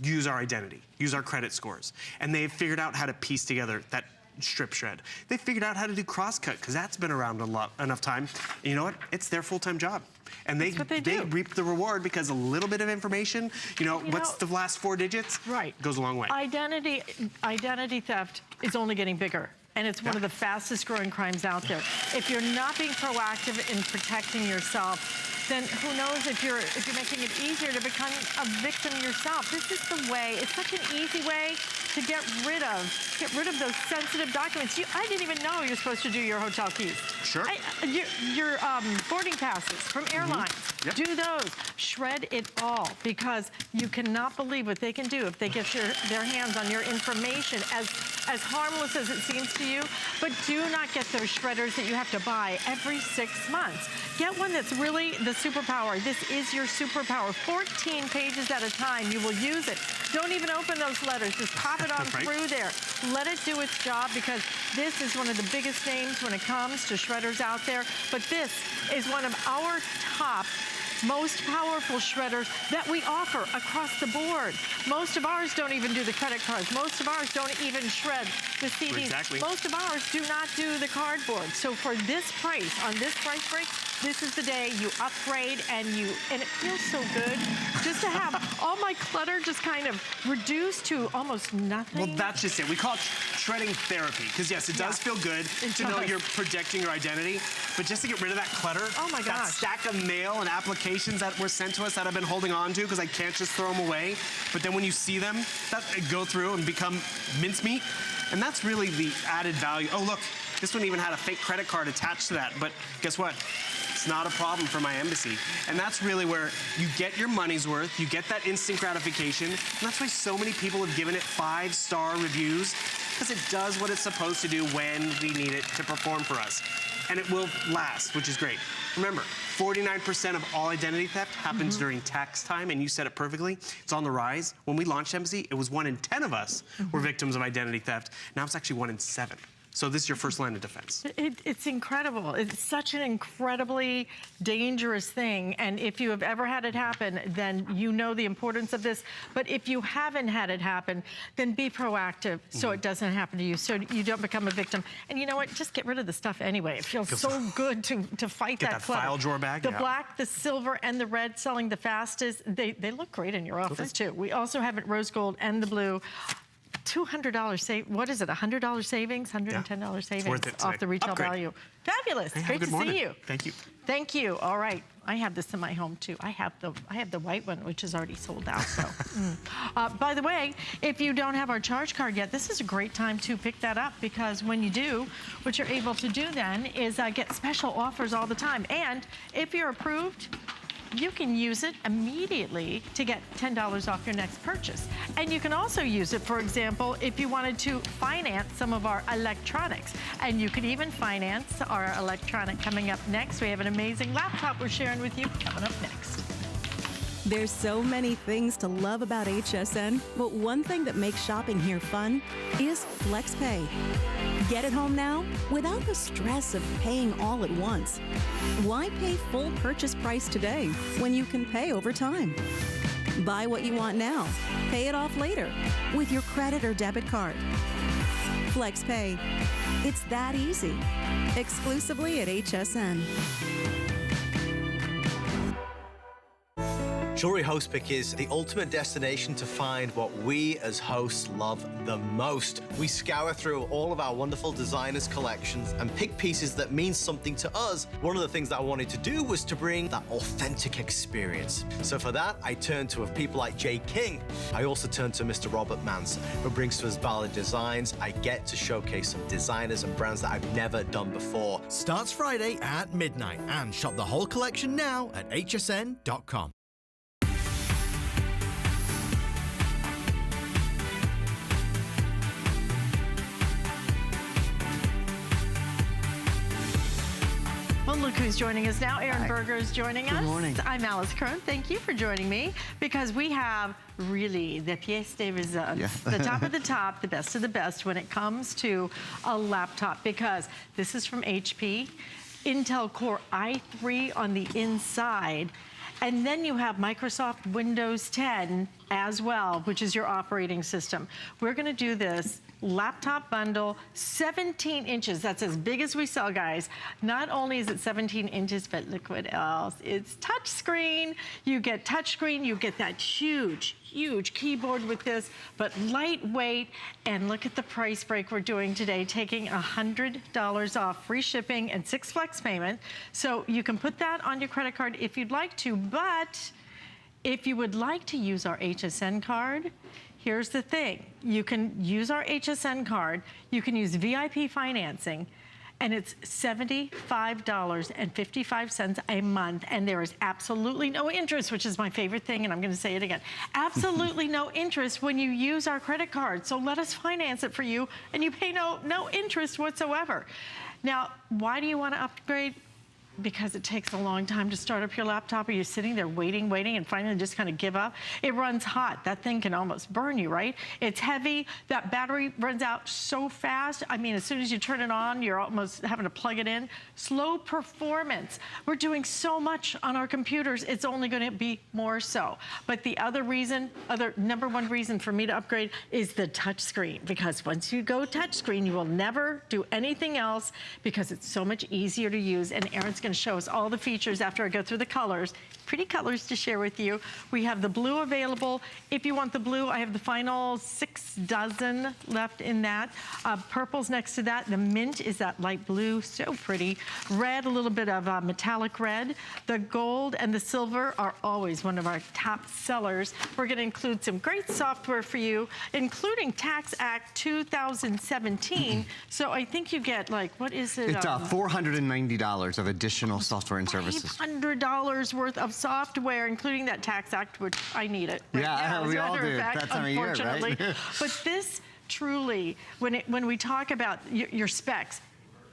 use our identity, use our credit scores, and they've figured out how to piece together that strip shred. They figured out how to do cross-cut because that's been around enough time. And you know what? It's their full-time job. And they reap the reward because a little bit of information, what's the last 4 digits? Right. Goes a long way. Identity theft is only getting bigger. and it's one of the fastest growing crimes out there. If you're not being proactive in protecting yourself, then who knows if you're making it easier to become a victim yourself. This is the way. It's such an easy way to get rid of those sensitive documents. I didn't even know you're supposed to do your hotel keys. Sure. Your boarding passes from airlines. Yep. Do those. Shred it all, because you cannot believe what they can do if they get their hands on your information, as harmless as it seems to you. But do not get those shredders that you have to buy every 6 months. Get one that's really the superpower. This is your superpower. 14 pages at a time. You will use it. Don't even open those letters. Just pop it on through there. Let it do its job, because this is one of the biggest names when it comes to shredders out there. But this is one of our top most powerful shredders that we offer across the board. Most of ours don't even do the credit cards. Most of ours don't even shred the CDs. Exactly. Most of ours do not do the cardboard. So for this price, on this price break, this is the day you upgrade, and it feels so good just to have all my clutter just kind of reduced to almost nothing. Well, that's just it. We call it shredding therapy, because yes, it does feel good to know you're protecting your identity, but just to get rid of that clutter, oh my that gosh, stack of mail and applications that were sent to us that I've been holding on to because I can't just throw them away, but then when you see them, that go through and become mincemeat, and that's really the added value. Oh, look, this one even had a fake credit card attached to that, but guess what? It's not a problem for my embassy. And that's really where you get your money's worth, you get that instant gratification, and that's why so many people have given it 5-star reviews, because it does what it's supposed to do when we need it to perform for us. And it will last, which is great. Remember, 49% of all identity theft happens during tax time, and you said it perfectly. It's on the rise. When we launched Embassy, it was 1 in 10 of us were victims of identity theft. Now it's actually 1 in 7. So this is your first line of defense. It's incredible. It's such an incredibly dangerous thing. And if you have ever had it happen, then you know the importance of this. But if you haven't had it happen, then be proactive so it doesn't happen to you, so you don't become a victim. And you know what? Just get rid of the stuff anyway. It feels so good to fight that clutter. File drawer back. The black, the silver, and the red selling the fastest. They look great in your office too. We also have it rose gold and the blue. $200 save. What is it? $100 savings, $110 savings off the retail value. Fabulous. Hey, great to see you. Thank you. Thank you. All right. I have this in my home too. I have the white one, which is already sold out. So, by the way, if you don't have our charge card yet, this is a great time to pick that up, because when you do, what you're able to do then is get special offers all the time. And if you're approved, you can use it immediately to get $10 off your next purchase. And you can also use it, for example, if you wanted to finance some of our electronics. And you could even finance our electronic coming up next. We have an amazing laptop we're sharing with you coming up next. There's so many things to love about HSN, but one thing that makes shopping here fun is FlexPay. Get it home now without the stress of paying all at once. Why pay full purchase price today when you can pay over time? Buy what you want now, pay it off later with your credit or debit card. FlexPay. It's that easy. Exclusively at HSN. Jewelry Host Pick is the ultimate destination to find what we as hosts love the most. We scour through all of our wonderful designers' collections and pick pieces that mean something to us. One of the things that I wanted to do was to bring that authentic experience. So for that, I turned to people like Jay King. I also turned to Mr. Robert Manson, who brings to us valid designs. I get to showcase some designers and brands that I've never done before. Starts Friday at midnight, and shop the whole collection now at hsn.com. Well, look who's joining us now. Aaron Berger is joining us. Good morning. I'm Alice Kern. Thank you for joining me, because we have really the pièce de résistance, the top of the top, the best of the best when it comes to a laptop, because this is from HP, Intel Core i3 on the inside. And then you have Microsoft Windows 10 as well, which is your operating system. We're gonna do this laptop bundle, 17 inches. That's as big as we sell, guys. Not only is it 17 inches, but look what else. It's touchscreen. You get touchscreen, you get that huge keyboard with this, but lightweight. And look at the price break we're doing today, taking $100 off, free shipping and 6 flex payment. So you can put that on your credit card if you'd like to, but if you would like to use our HSN card, here's the thing. You can use our HSN card, you can use VIP financing, and it's $75.55 a month, and there is absolutely no interest, which is my favorite thing, and I'm gonna say it again. Absolutely no interest when you use our credit card, so let us finance it for you, and you pay no interest whatsoever. Now, why do you wanna upgrade? Because it takes a long time to start up your laptop, or you're sitting there waiting, and finally just kind of give up. It runs hot. That thing can almost burn you, right? It's heavy. That battery runs out so fast. I mean, as soon as you turn it on, you're almost having to plug it in. Slow performance. We're doing so much on our computers, it's only gonna be more so. But the other number one reason for me to upgrade is the touch screen, because once you go touch screen, you will never do anything else because it's so much easier to use. And Aaron's going to show us all the features after I go through the colors. Pretty colors to share with you. We have the blue available. If you want the blue, I have the final 6 dozen left in that. Purple's next to that. The mint is that light blue, so pretty. Red, a little bit of metallic red. The gold and the silver are always one of our top sellers. We're going to include some great software for you, including Tax Act 2017. So I think you get, like, what is it? It's $490 of additional software and services. $800 worth of software, including that Tax Act, which I need it. Right now, we all do. Fact, that time of year, right? But this truly, when we talk about your specs,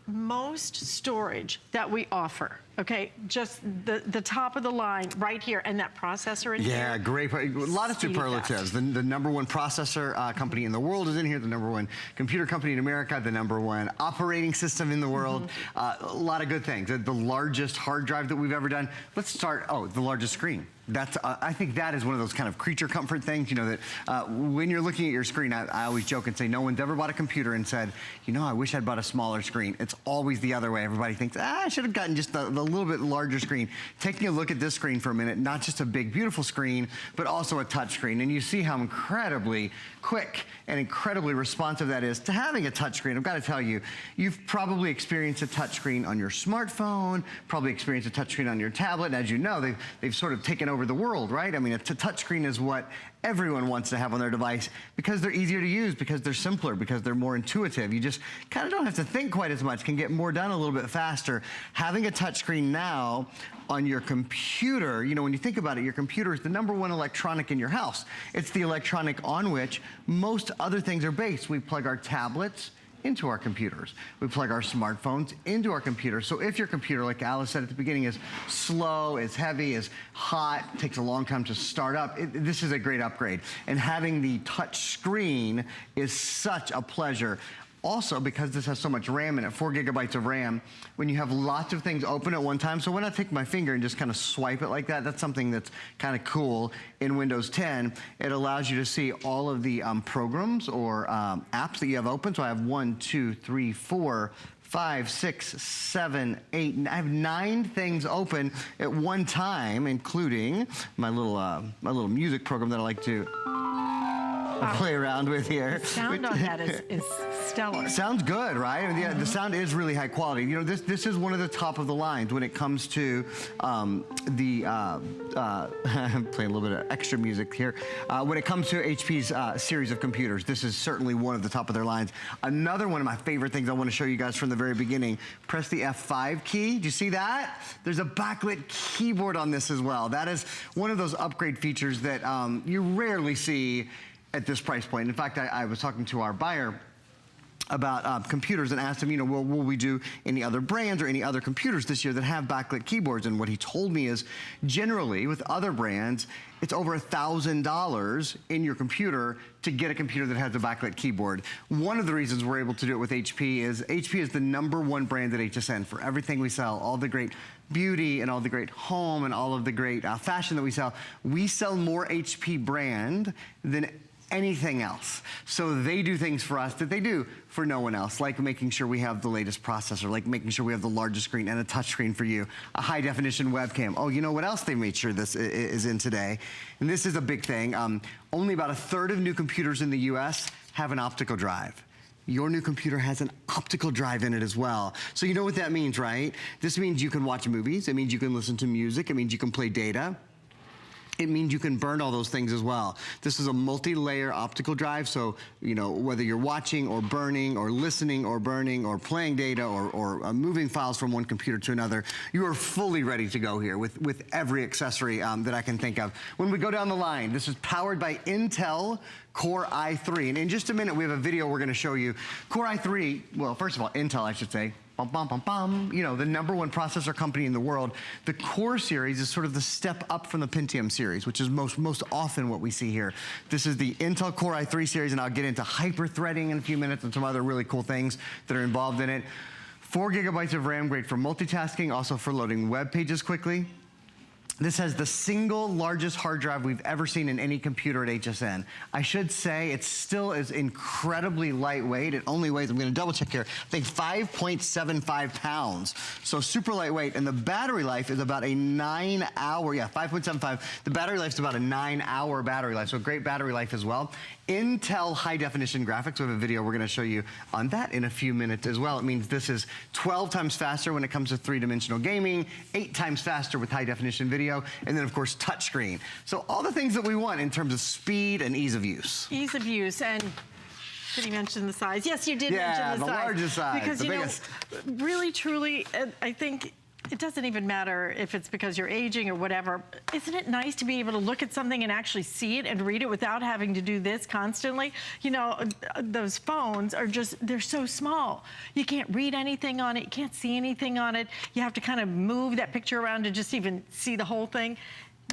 most storage that we offer, okay, just the top of the line right here, and that processor in here. Yeah, great. A lot of superlatives. The number one processor company in the world is in here, the number one computer company in America, the number one operating system in the world. A lot of good things. The largest hard drive that we've ever done. Let's start, the largest screen. That's, I think that is one of those kind of creature comfort things, you know, that when you're looking at your screen, I always joke and say, no one's ever bought a computer and said, you know, I wish I'd bought a smaller screen. It's always the other way. Everybody thinks, I should have gotten just the little bit larger screen. Taking a look at this screen for a minute, not just a big, beautiful screen, but also a touch screen. And you see how incredibly quick and incredibly responsive that is to having a touch screen. I've got to tell you, you've probably experienced a touch screen on your smartphone, probably experienced a touch screen on your tablet. And as you know, they've sort of taken over the world, right? I mean, a touch screen is what everyone wants to have on their device because they're easier to use, because they're simpler, because they're more intuitive. You just kind of don't have to think quite as much, can get more done a little bit faster. Having a touchscreen now on your computer, you know, when you think about it, your computer is the number one electronic in your house. It's the electronic on which most other things are based. We plug our tablets into our computers. We plug our smartphones into our computers. So if your computer, like Alice said at the beginning, is slow, is heavy, is hot, takes a long time to start up, this is a great upgrade. And having the touch screen is such a pleasure. Also, because this has so much RAM in it, 4 gigabytes of RAM, when you have lots of things open at one time, so when I take my finger and just kind of swipe it like that, that's something that's kind of cool in Windows 10. It allows you to see all of the programs or apps that you have open. So I have 1, 2, 3, 4, 5, 6, 7, 8, I have 9 things open at one time, including my little music program that I like to play around with here. The sound on that is stellar. Sounds good, right? I mean, yeah, the sound is really high quality. You know, this is one of the top of the lines when it comes to I'm playing a little bit of extra music here. When it comes to HP's series of computers, this is certainly one of the top of their lines. Another one of my favorite things I want to show you guys from the very beginning, press the F5 key. Do you see that? There's a backlit keyboard on this as well. That is one of those upgrade features that you rarely see at this price point. In fact, I was talking to our buyer about computers and asked him, you know, will we do any other brands or any other computers this year that have backlit keyboards? And what he told me is, generally, with other brands, it's over $1,000 in your computer to get a computer that has a backlit keyboard. One of the reasons we're able to do it with HP is the #1 brand at HSN for everything we sell, all the great beauty and all the great home and all of the great fashion that we sell. We sell more HP brand than anything else. So they do things for us that they do for no one else, like making sure we have the latest processor, like making sure we have the largest screen and a touch screen for you, a high definition webcam. Oh, you know what else they made sure this is in today? And this is a big thing. Only about 1/3 of new computers in the US have an optical drive. Your new computer has an optical drive in it as well. So you know what that means, right? This means you can watch movies. It means you can listen to music. It means you can play data. It means you can burn all those things as well. This is a multi-layer optical drive, so you know whether you're watching or burning or listening or burning or playing data or moving files from one computer to another, you are fully ready to go here with every accessory that I can think of. When we go down the line, this is powered by Intel Core i3, and in just a minute we have a video we're going to show you. Core i3, well, first of all, Intel, I should say. Bum, bum, bum, bum. You know, the #1 processor company in the world. The Core series is sort of the step up from the Pentium series, which is most often what we see here. This is the Intel Core i3 series, and I'll get into hyper-threading in a few minutes and some other really cool things that are involved in it. 4 GB of RAM, great for multitasking, also for loading web pages quickly. This has the single largest hard drive we've ever seen in any computer at HSN. I should say it still is incredibly lightweight. It only weighs, I'm gonna double check here, I think 5.75 pounds. So super lightweight, and the battery life is about a 9-hour, 5.75. The battery life is about a 9-hour battery life, so great battery life as well. Intel high definition graphics. We have a video we're gonna show you on that in a few minutes as well. It means this is 12 times faster when it comes to 3-dimensional gaming, 8 times faster with high definition video, and then of course touchscreen. So all the things that we want in terms of speed and ease of use. Ease of use, and did he mention the size? Yes, you did mention the size. Yeah, the largest size, because, the you biggest. know, really, truly, I think it doesn't even matter if it's because you're aging or whatever. Isn't it nice to be able to look at something and actually see it and read it without having to do this constantly? You know, those phones are just, they're so small. You can't read anything on it. You can't see anything on it. You have to kind of move that picture around to just even see the whole thing.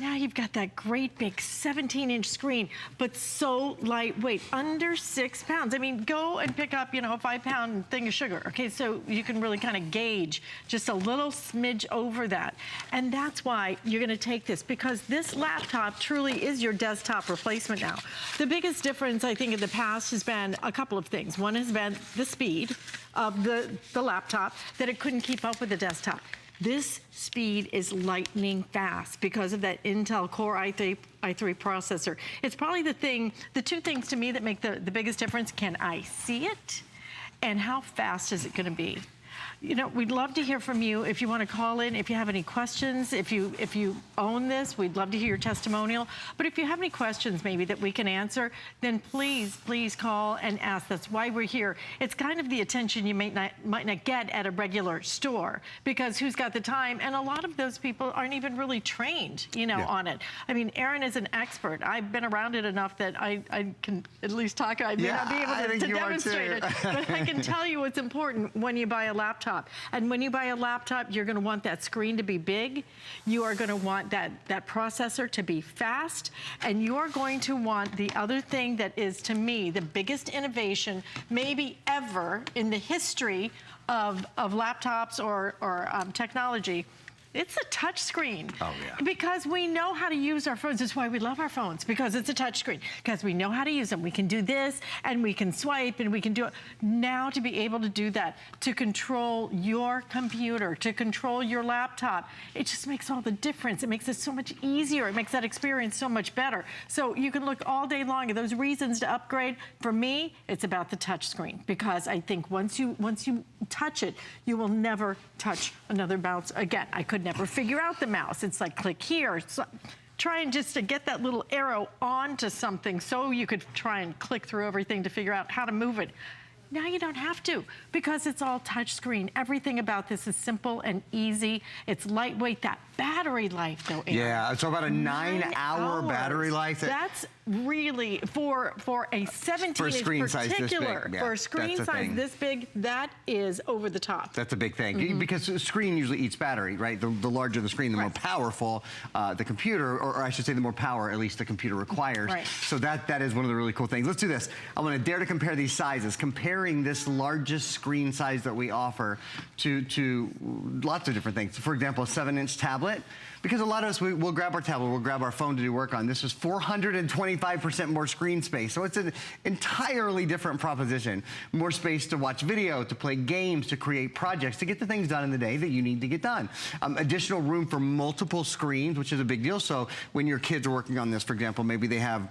Now you've got that great big 17-inch screen, but so lightweight, under 6 pounds. I mean, go and pick up, you know, a 5-pound thing of sugar, okay? So you can really kind of gauge just a little smidge over that. And that's why you're gonna take this, because this laptop truly is your desktop replacement now. The biggest difference, I think, in the past has been a couple of things. One has been the speed of the laptop, that it couldn't keep up with the desktop. This speed is lightning fast because of that Intel Core i3 processor. It's probably the two things to me that make the biggest difference. Can I see it? And how fast is it gonna be? You know, we'd love to hear from you. If you want to call in, if you have any questions, if you own this, we'd love to hear your testimonial. But if you have any questions maybe that we can answer, then please call and ask. That's why we're here. It's kind of the attention you might not get at a regular store, because who's got the time? And a lot of those people aren't even really trained, you know, on it. I mean, Aaron is an expert. I've been around it enough that I can at least talk. I may not be able to demonstrate it, but I can tell you what's important when you buy a laptop. And when you buy a laptop, you're gonna want that screen to be big. You are gonna want that processor to be fast. And you're going to want the other thing that is, to me, the biggest innovation maybe ever in the history of laptops or technology. It's a touch screen. Oh, yeah. Because we know how to use our phones. That's why we love our phones, because it's a touch screen. Because we know how to use them. We can do this, and we can swipe, and we can do it. Now to be able to do that, to control your computer, to control your laptop, it just makes all the difference. It makes it so much easier. It makes that experience so much better. So you can look all day long at those reasons to upgrade. For me, it's about the touch screen, because I think once you touch it, you will never touch another mouse again. I could never figure out the mouse. It's like click here. So, trying just to get that little arrow onto something so you could try and click through everything to figure out how to move it. Now you don't have to, because it's all touch screen. Everything about this is simple and easy. It's lightweight. That battery life, though, Aaron. Yeah, it's about a 9-hour battery life. really, for a 17-inch screen size this particular, big, yeah, for a screen that's the size thing. this big, that is over the top. That's a big thing because the screen usually eats battery, right? The larger the screen, the more powerful the computer, or I should say the more power at least the computer requires. Right. So that is one of the really cool things. Let's do this. I'm going to dare to compare these sizes, comparing this largest screen size that we offer to lots of different things. For example, a 7-inch tablet. Because a lot of us, we'll grab our tablet, we'll grab our phone to do work on. This is 425% more screen space. So it's an entirely different proposition. More space to watch video, to play games, to create projects, to get the things done in the day that you need to get done. Additional room for multiple screens, which is a big deal. So when your kids are working on this, for example, maybe they have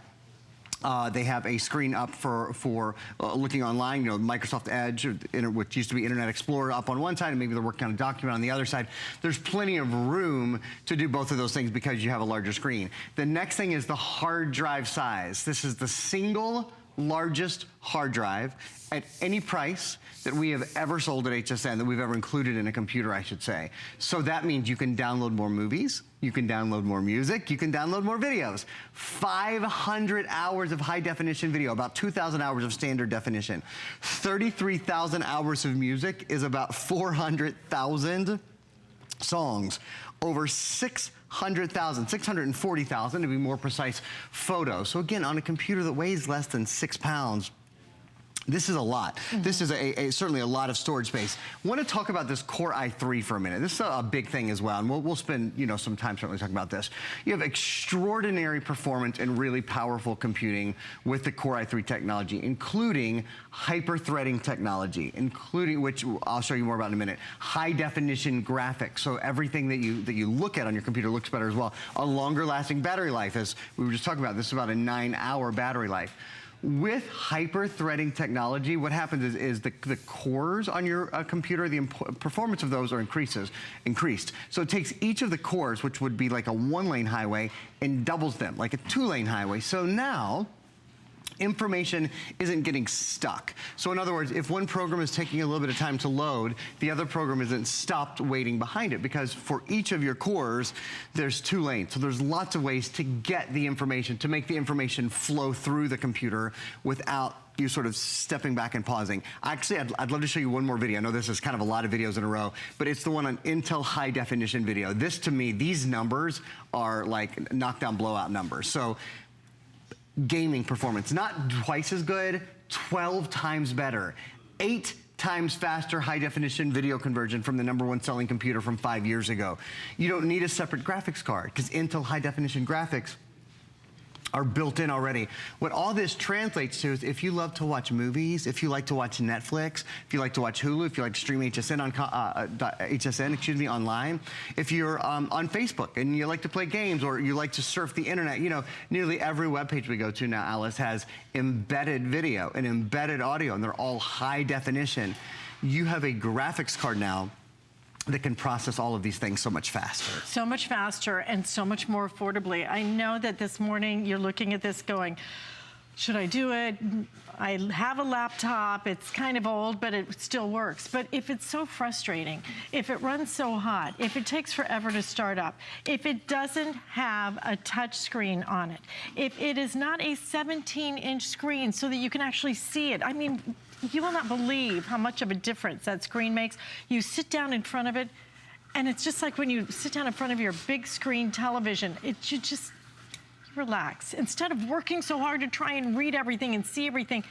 a screen up for looking online, you know, Microsoft Edge, which used to be Internet Explorer, up on one side, and maybe they're working on a document on the other side. There's plenty of room to do both of those things because you have a larger screen. The next thing is the hard drive size. This is the single largest hard drive at any price that we have ever sold at HSN, that we've ever included in a computer, I should say. So that means you can download more movies, you can download more music, you can download more videos. 500 hours of high definition video, about 2,000 hours of standard definition. 33,000 hours of music is about 400,000 songs. Over 640,000 to be more precise, photos. So again, on a computer that weighs less than 6 pounds, this is a lot. This is certainly a lot of storage space. I want to talk about this Core i3 for a minute. This is a big thing as well, and we'll spend some time certainly talking about this. You have extraordinary performance and really powerful computing with the Core i3 technology, including hyper-threading technology, which I'll show you more about in a minute. High definition graphics, so everything that you look at on your computer looks better as well. A longer lasting battery life, as we were just talking about. This is about a 9-hour battery life. With hyper-threading technology, what happens is the cores on your computer, the performance of those are increased. So it takes each of the cores, which would be like a 1-lane highway, and doubles them, like a 2-lane highway. So now, information isn't getting stuck. So in other words, if one program is taking a little bit of time to load, the other program isn't stopped waiting behind it, because for each of your cores, there's 2 lanes. So there's lots of ways to get the information, to make the information flow through the computer without you sort of stepping back and pausing. Actually, I'd love to show you one more video. I know this is kind of a lot of videos in a row, but it's the one on Intel high definition video. This, to me, these numbers are like knockdown blowout numbers. So gaming performance, not twice as good, 12 times better, 8 times faster high definition video conversion from the #1 selling computer from 5 years ago. You don't need a separate graphics card because Intel high definition graphics are built in already. What all this translates to is if you love to watch movies, if you like to watch Netflix, if you like to watch Hulu, if you like to stream HSN on HSN, online, if you're on Facebook and you like to play games or you like to surf the internet, nearly every webpage we go to now, Alice, has embedded video and embedded audio, and they're all high definition. You have a graphics card now that can process all of these things so much faster. So much faster and so much more affordably. I know that this morning you're looking at this going, should I do it? I have a laptop, it's kind of old, but it still works. But if it's so frustrating, if it runs so hot, if it takes forever to start up, if it doesn't have a touch screen on it, if it is not a 17-inch screen so that you can actually see it, I mean, you will not believe how much of a difference that screen makes. You sit down in front of it, and it's just like when you sit down in front of your big screen television, you just relax. Instead of working so hard to try and read everything and see everything,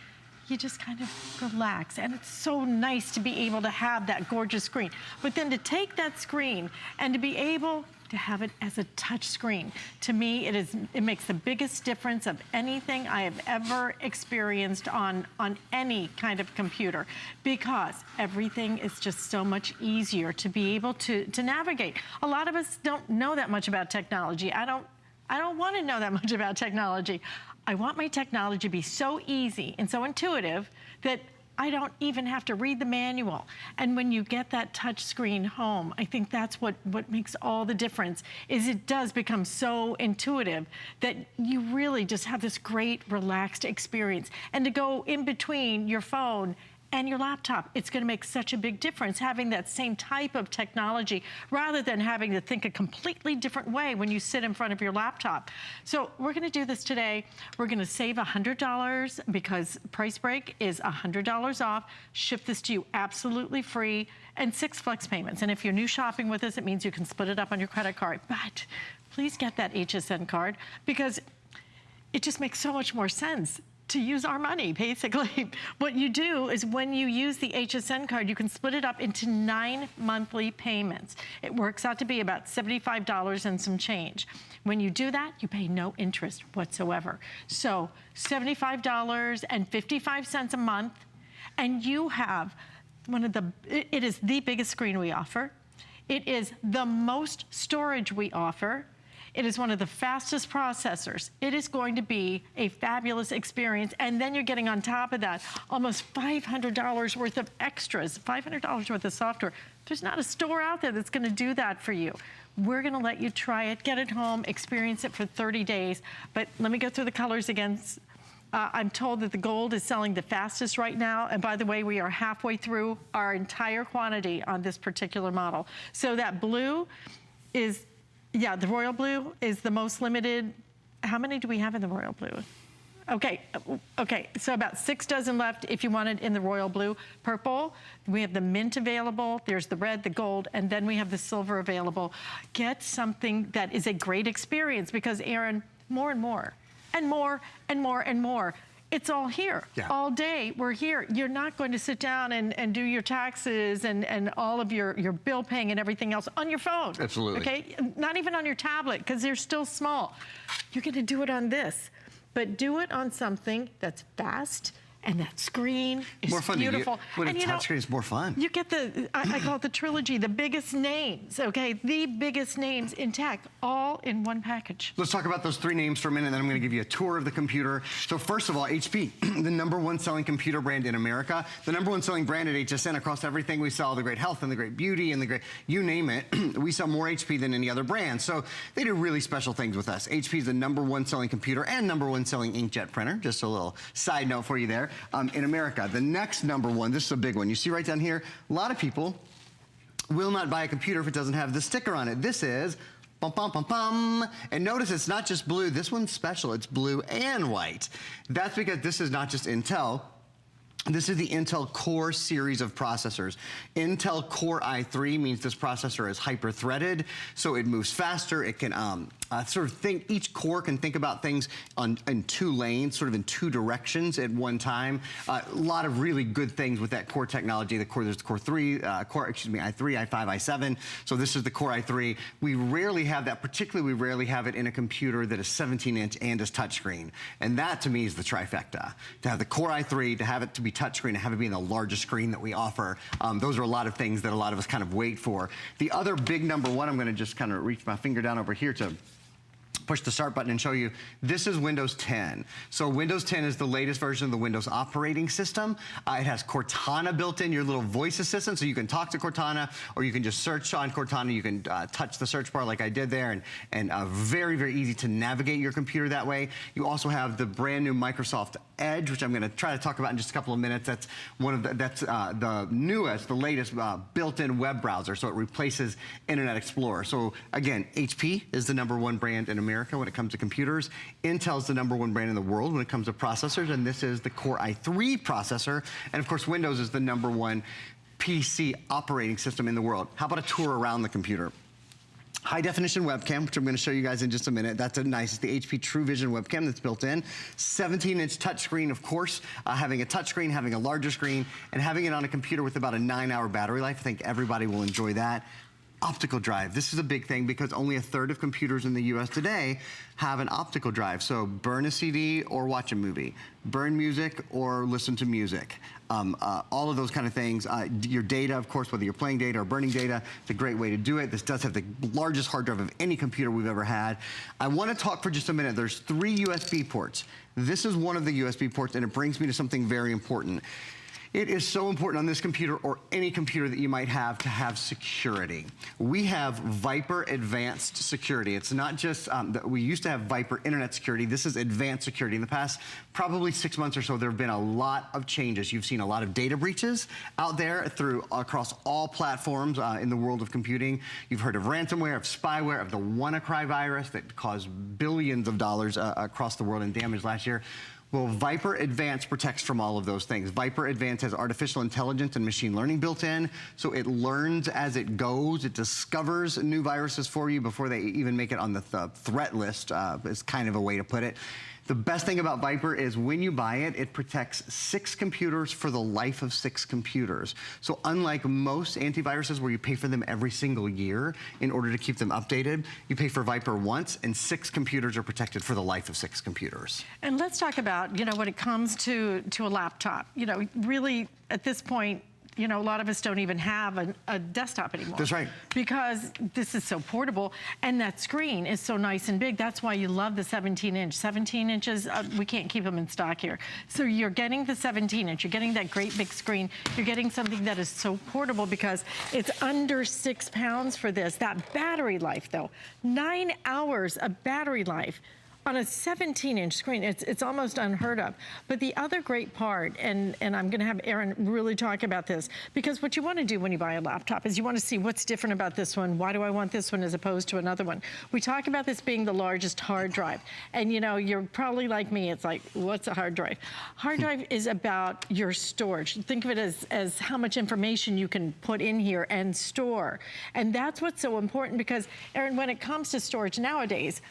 you just kind of relax. And it's so nice to be able to have that gorgeous screen. But then to take that screen and to be able to have it as a touch screen, to me, it makes the biggest difference of anything I have ever experienced on any kind of computer, because everything is just so much easier to be able to navigate. A lot of us don't know that much about technology. I don't want to know that much about technology. I want my technology to be so easy and so intuitive that I don't even have to read the manual. And when you get that touch screen home, I think that's what makes all the difference, is it does become so intuitive that you really just have this great relaxed experience. And to go in between your phone and your laptop. It's gonna make such a big difference having that same type of technology rather than having to think a completely different way when you sit in front of your laptop. So we're gonna do this today. We're gonna save $100 because Price Break is $100 off. Ship this to you absolutely free, and 6 flex payments. And if you're new shopping with us, it means you can split it up on your credit card. But please get that HSN card because it just makes so much more sense to use our money, basically. What you do is when you use the HSN card, you can split it up into 9 monthly payments. It works out to be about $75 and some change. When you do that, you pay no interest whatsoever. So $75.55 a month, and you have it is the biggest screen we offer. It is the most storage we offer. It is one of the fastest processors. It is going to be a fabulous experience. And then you're getting on top of that almost $500 worth of extras, $500 worth of software. There's not a store out there that's gonna do that for you. We're gonna let you try it, get it home, experience it for 30 days. But let me go through the colors again. I'm told that the gold is selling the fastest right now. And by the way, we are halfway through our entire quantity on this particular model. So that blue is, yeah, the royal blue is the most limited. How many do we have in the royal blue? Okay, so about 6 dozen left if you want it in the royal blue. Purple, we have the mint available, there's the red, the gold, and then we have the silver available. Get something that is a great experience because, Aaron, more and more, and more and more and more. It's all here. Yeah. All day, we're here. You're not going to sit down and do your taxes and all of your bill paying and everything else on your phone. Absolutely. Okay, not even on your tablet because they're still small. You're gonna do it on this, but do it on something that's fast, and that screen is more fun beautiful. When a touchscreen is more fun. You get I call it the trilogy, the biggest names, okay? The biggest names in tech, all in one package. Let's talk about those 3 names for a minute, and then I'm gonna give you a tour of the computer. So first of all, HP, the #1 selling computer brand in America, the #1 selling brand at HSN across everything we sell, the great health and the great beauty and the great, you name it, we sell more HP than any other brand. So they do really special things with us. HP is the #1 selling computer and #1 selling inkjet printer. Just a little side note for you there. In America, the next #1, this is a big one. You see right down here, a lot of people will not buy a computer if it doesn't have the sticker on it. This is bum, bum, bum, bum. And notice it's not just blue. This one's special. It's blue and white. That's because this is not just Intel. This is the Intel Core series of processors. Intel Core i3 means this processor is hyper-threaded, so it moves faster. It can sort of think, each core can think about things in 2 lanes, sort of in 2 directions at one time. A lot of really good things with that core technology. There's the Core i3, i3, i5, i7. So this is the Core i3. We rarely have that, particularly we rarely have it in a computer that is 17-inch and is touchscreen. And that to me is the trifecta. To have the Core i3, to have it to be touchscreen, to have it be in the largest screen that we offer. Those are a lot of things that a lot of us kind of wait for. The other big #1, I'm gonna just kind of reach my finger down over here to push the start button and show you, this is Windows 10. So Windows 10 is the latest version of the Windows operating system. It has Cortana built in, your little voice assistant, so you can talk to Cortana, or you can just search on Cortana. You can touch the search bar like I did there, and very, very easy to navigate your computer that way. You also have the brand new Microsoft Edge, which I'm gonna try to talk about in just a couple of minutes. That's the newest, the latest built-in web browser, so it replaces Internet Explorer. So again, HP is the #1 brand in America when it comes to computers. Intel's the #1 brand in the world when it comes to processors, and this is the Core i3 processor. And of course, Windows is the #1 PC operating system in the world. How about a tour around the computer? High definition webcam, which I'm going to show you guys in just a minute. That's nice. It's the HP True Vision webcam that's built in. 17-inch touchscreen, of course. Having a touchscreen, having a larger screen, and having it on a computer with about a 9-hour battery life. I think everybody will enjoy that. Optical drive. This is a big thing because only 1/3 of computers in the US today have an optical drive. So burn a CD or watch a movie. Burn music or listen to music. All of those kind of things. Your data, of course, whether you're playing data or burning data, it's a great way to do it. This does have the largest hard drive of any computer we've ever had. I want to talk for just a minute. There's 3 USB ports. This is one of the USB ports, and it brings me to something very important. It is so important on this computer or any computer that you might have to have security. We have Viper Advanced Security. It's not just, we used to have Viper Internet Security. This is advanced security. In the past probably 6 months or so, there have been a lot of changes. You've seen a lot of data breaches out there across all platforms in the world of computing. You've heard of ransomware, of spyware, of the WannaCry virus that caused billions of dollars across the world in damage last year. Well, Viper Advanced protects from all of those things. Viper Advanced has artificial intelligence and machine learning built in, so it learns as it goes. It discovers new viruses for you before they even make it on the threat list, is kind of a way to put it. The best thing about Viper is when you buy it, it protects 6 computers for the life of 6 computers. So unlike most antiviruses where you pay for them every single year in order to keep them updated, you pay for Viper once and 6 computers are protected for the life of 6 computers. And let's talk about, you know, when it comes to a laptop, you know, really at this point, you know, a lot of us don't even have a desktop anymore. That's right. Because this is so portable, and that screen is so nice and big. That's why you love the 17-inch. 17 inches, we can't keep them in stock here. So you're getting the 17-inch. You're getting that great big screen. You're getting something that is so portable because it's under 6 pounds for this. That battery life, though, 9 hours of battery life. On a 17-inch screen, it's almost unheard of. But the other great part, and I'm gonna have Aaron really talk about this, because what you wanna do when you buy a laptop is you wanna see what's different about this one, why do I want this one as opposed to another one. We talk about this being the largest hard drive. And you know, you're probably like me, it's like, what's a hard drive? Hard drive is about your storage. Think of it as how much information you can put in here and store. And that's what's so important because, Aaron, when it comes to storage nowadays,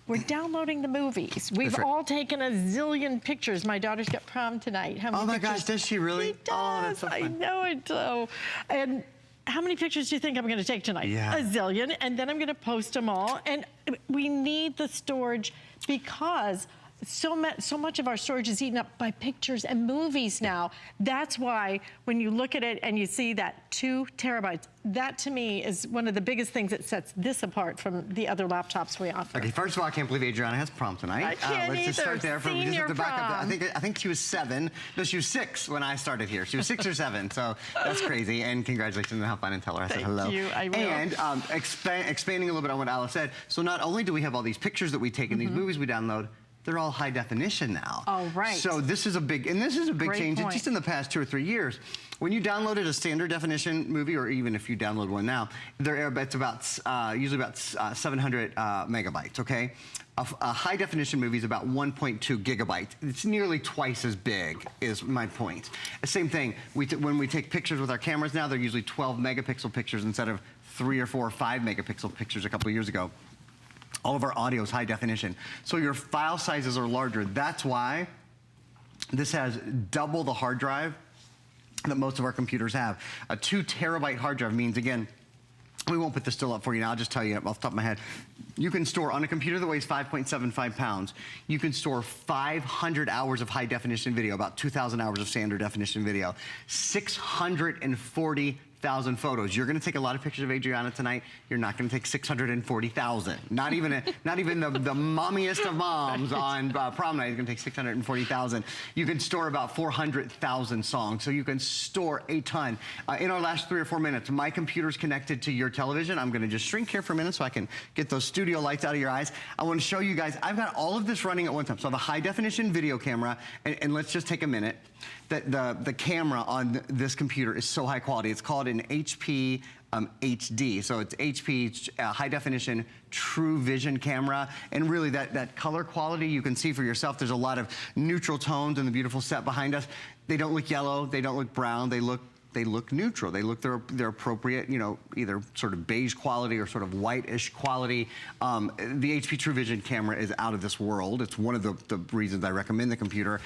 we're downloading the movies. We've all taken a zillion pictures. My daughter's got prom tonight. How many my pictures? gosh, does she really? She does. Oh, that's so fun. I know it. So, and how many pictures do you think I'm gonna take tonight? Yeah. A zillion, and then I'm gonna post them all. And we need the storage because so much of our storage is eaten up by pictures and movies now. That's why when you look at it and you see that 2 terabytes, that to me is one of the biggest things that sets this apart from the other laptops we offer. Okay, first of all, I can't believe Adriana has prom tonight. I can't let's just start there. Senior just back up. prom. I think she was 7. No, she was 6 when I started here. She was 6 or 7, so that's crazy. And congratulations on how fun and tell her I said hello. Thank you, I will. And expanding a little bit on what Alice said, so not only do we have all these pictures that we take and these movies we download, they're all high definition now. Oh, right. So this is a big, Great change. Point. Just in the past 2 or 3 years. When you downloaded a standard definition movie, or even if you download one now, it's about usually about 700 megabytes. Okay, a high definition movie is about 1.2 gigabytes. It's nearly twice as big. Is my point. Same thing. When we take pictures with our cameras now, they're usually 12 megapixel pictures instead of 3 or 4 or 5 megapixel pictures a couple of years ago. All of our audio is high definition. So your file sizes are larger. That's why this has double the hard drive that most of our computers have. A 2 terabyte hard drive means, again, we won't put this still up for you now, I'll just tell you off the top of my head. You can store, on a computer that weighs 5.75 pounds, you can store 500 hours of high definition video, about 2,000 hours of standard definition video, 640,000 photos. You're gonna take a lot of pictures of Adriana tonight. You're not gonna take 640,000. Not even the mommiest of moms on prom night is gonna take 640,000. You can store about 400,000 songs, so you can store a ton. In our last 3 or 4 minutes, my computer's connected to your television. I'm gonna just shrink here for a minute so I can get those studio lights out of your eyes. I wanna show you guys, I've got all of this running at one time. So I have a high definition video camera, and let's just take a minute. The camera on this computer is so high quality. It's called an HP HD. So it's HP high definition true vision camera. And really that color quality you can see for yourself. There's a lot of neutral tones in the beautiful set behind us. They don't look yellow, they don't look brown, they look neutral. They look they're appropriate, you know, either sort of beige quality or sort of whitish quality. The HP True Vision camera is out of this world. It's one of the reasons I recommend the computer.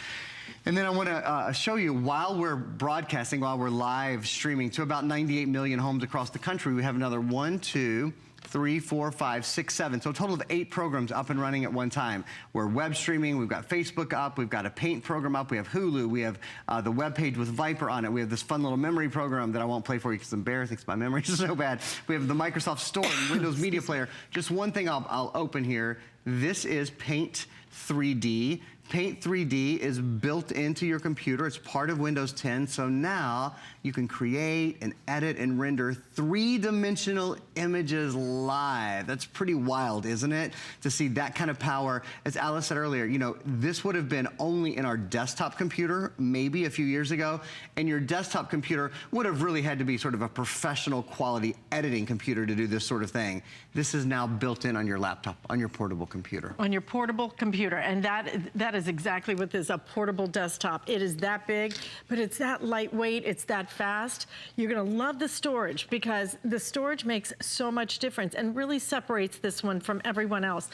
And then I want to show you, while we're broadcasting, while we're live streaming to about 98 million homes across the country, we have another 1, 2, 3, 4, 5, 6, 7. So a total of 8 programs up and running at one time. We're web streaming, we've got Facebook up, we've got a Paint program up, we have Hulu, we have the web page with Viper on it, we have this fun little memory program that I won't play for you because it's embarrassing because my memory is so bad. We have the Microsoft Store and Windows Media Player. Just one thing I'll open here. This is Paint 3D. Paint 3D is built into your computer. It's part of Windows 10. So now you can create and edit and render three-dimensional images live. That's pretty wild, isn't it? To see that kind of power. As Alice said earlier, you know, this would have been only in our desktop computer maybe a few years ago. And your desktop computer would have really had to be sort of a professional quality editing computer to do this sort of thing. This is now built in on your laptop, on your portable computer. On your portable computer, and that is exactly what this is, a portable desktop. It is that big, but it's that lightweight, it's that fast. You're gonna love the storage because the storage makes so much difference and really separates this one from everyone else.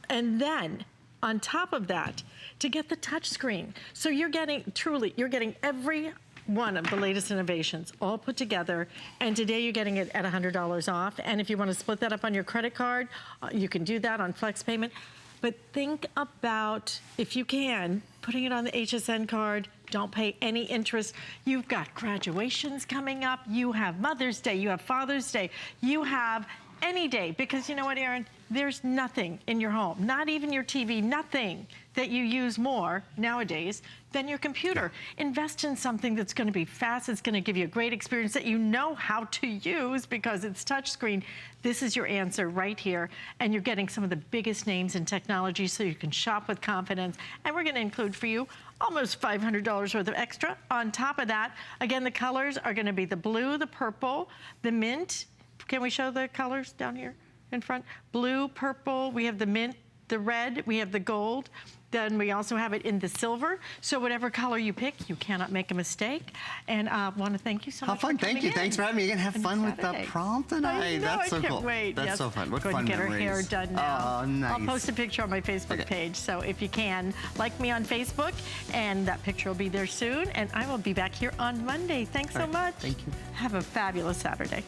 And then, on top of that, to get the touch screen. So you're getting, truly, you're getting every one of the latest innovations all put together, and today you're getting it at $100 off. And if you want to split that up on your credit card, you can do that on flex payment. But think about, if you can, putting it on the HSN card. Don't pay any interest. You've got graduations coming up. You have Mother's Day. You have Father's Day. You have any day, because you know what, Aaron? There's nothing in your home, not even your TV, nothing that you use more nowadays than your computer. Invest in something that's going to be fast. It's going to give you a great experience that you know how to use because it's touchscreen. This is your answer right here. And you're getting some of the biggest names in technology so you can shop with confidence. And we're going to include for you almost $500 worth of extra. On top of that, again, the colors are going to be the blue, the purple, the mint. Can we show the colors down here in front? Blue, purple, we have the mint, the red, we have the gold. Then we also have it in the silver. So whatever color you pick, you cannot make a mistake. And I want to thank you so much. How fun, thank you. Thanks for having me again. Have fun with the prom tonight. I know, That's so I can't cool. wait. That's yes. so fun. What Go fun and get memories. her hair done now. Oh, nice. I'll post a picture on my Facebook page. So if you can, like me on Facebook, and that picture will be there soon. And I will be back here on Monday. Thanks so much. Thank you. Have a fabulous Saturday.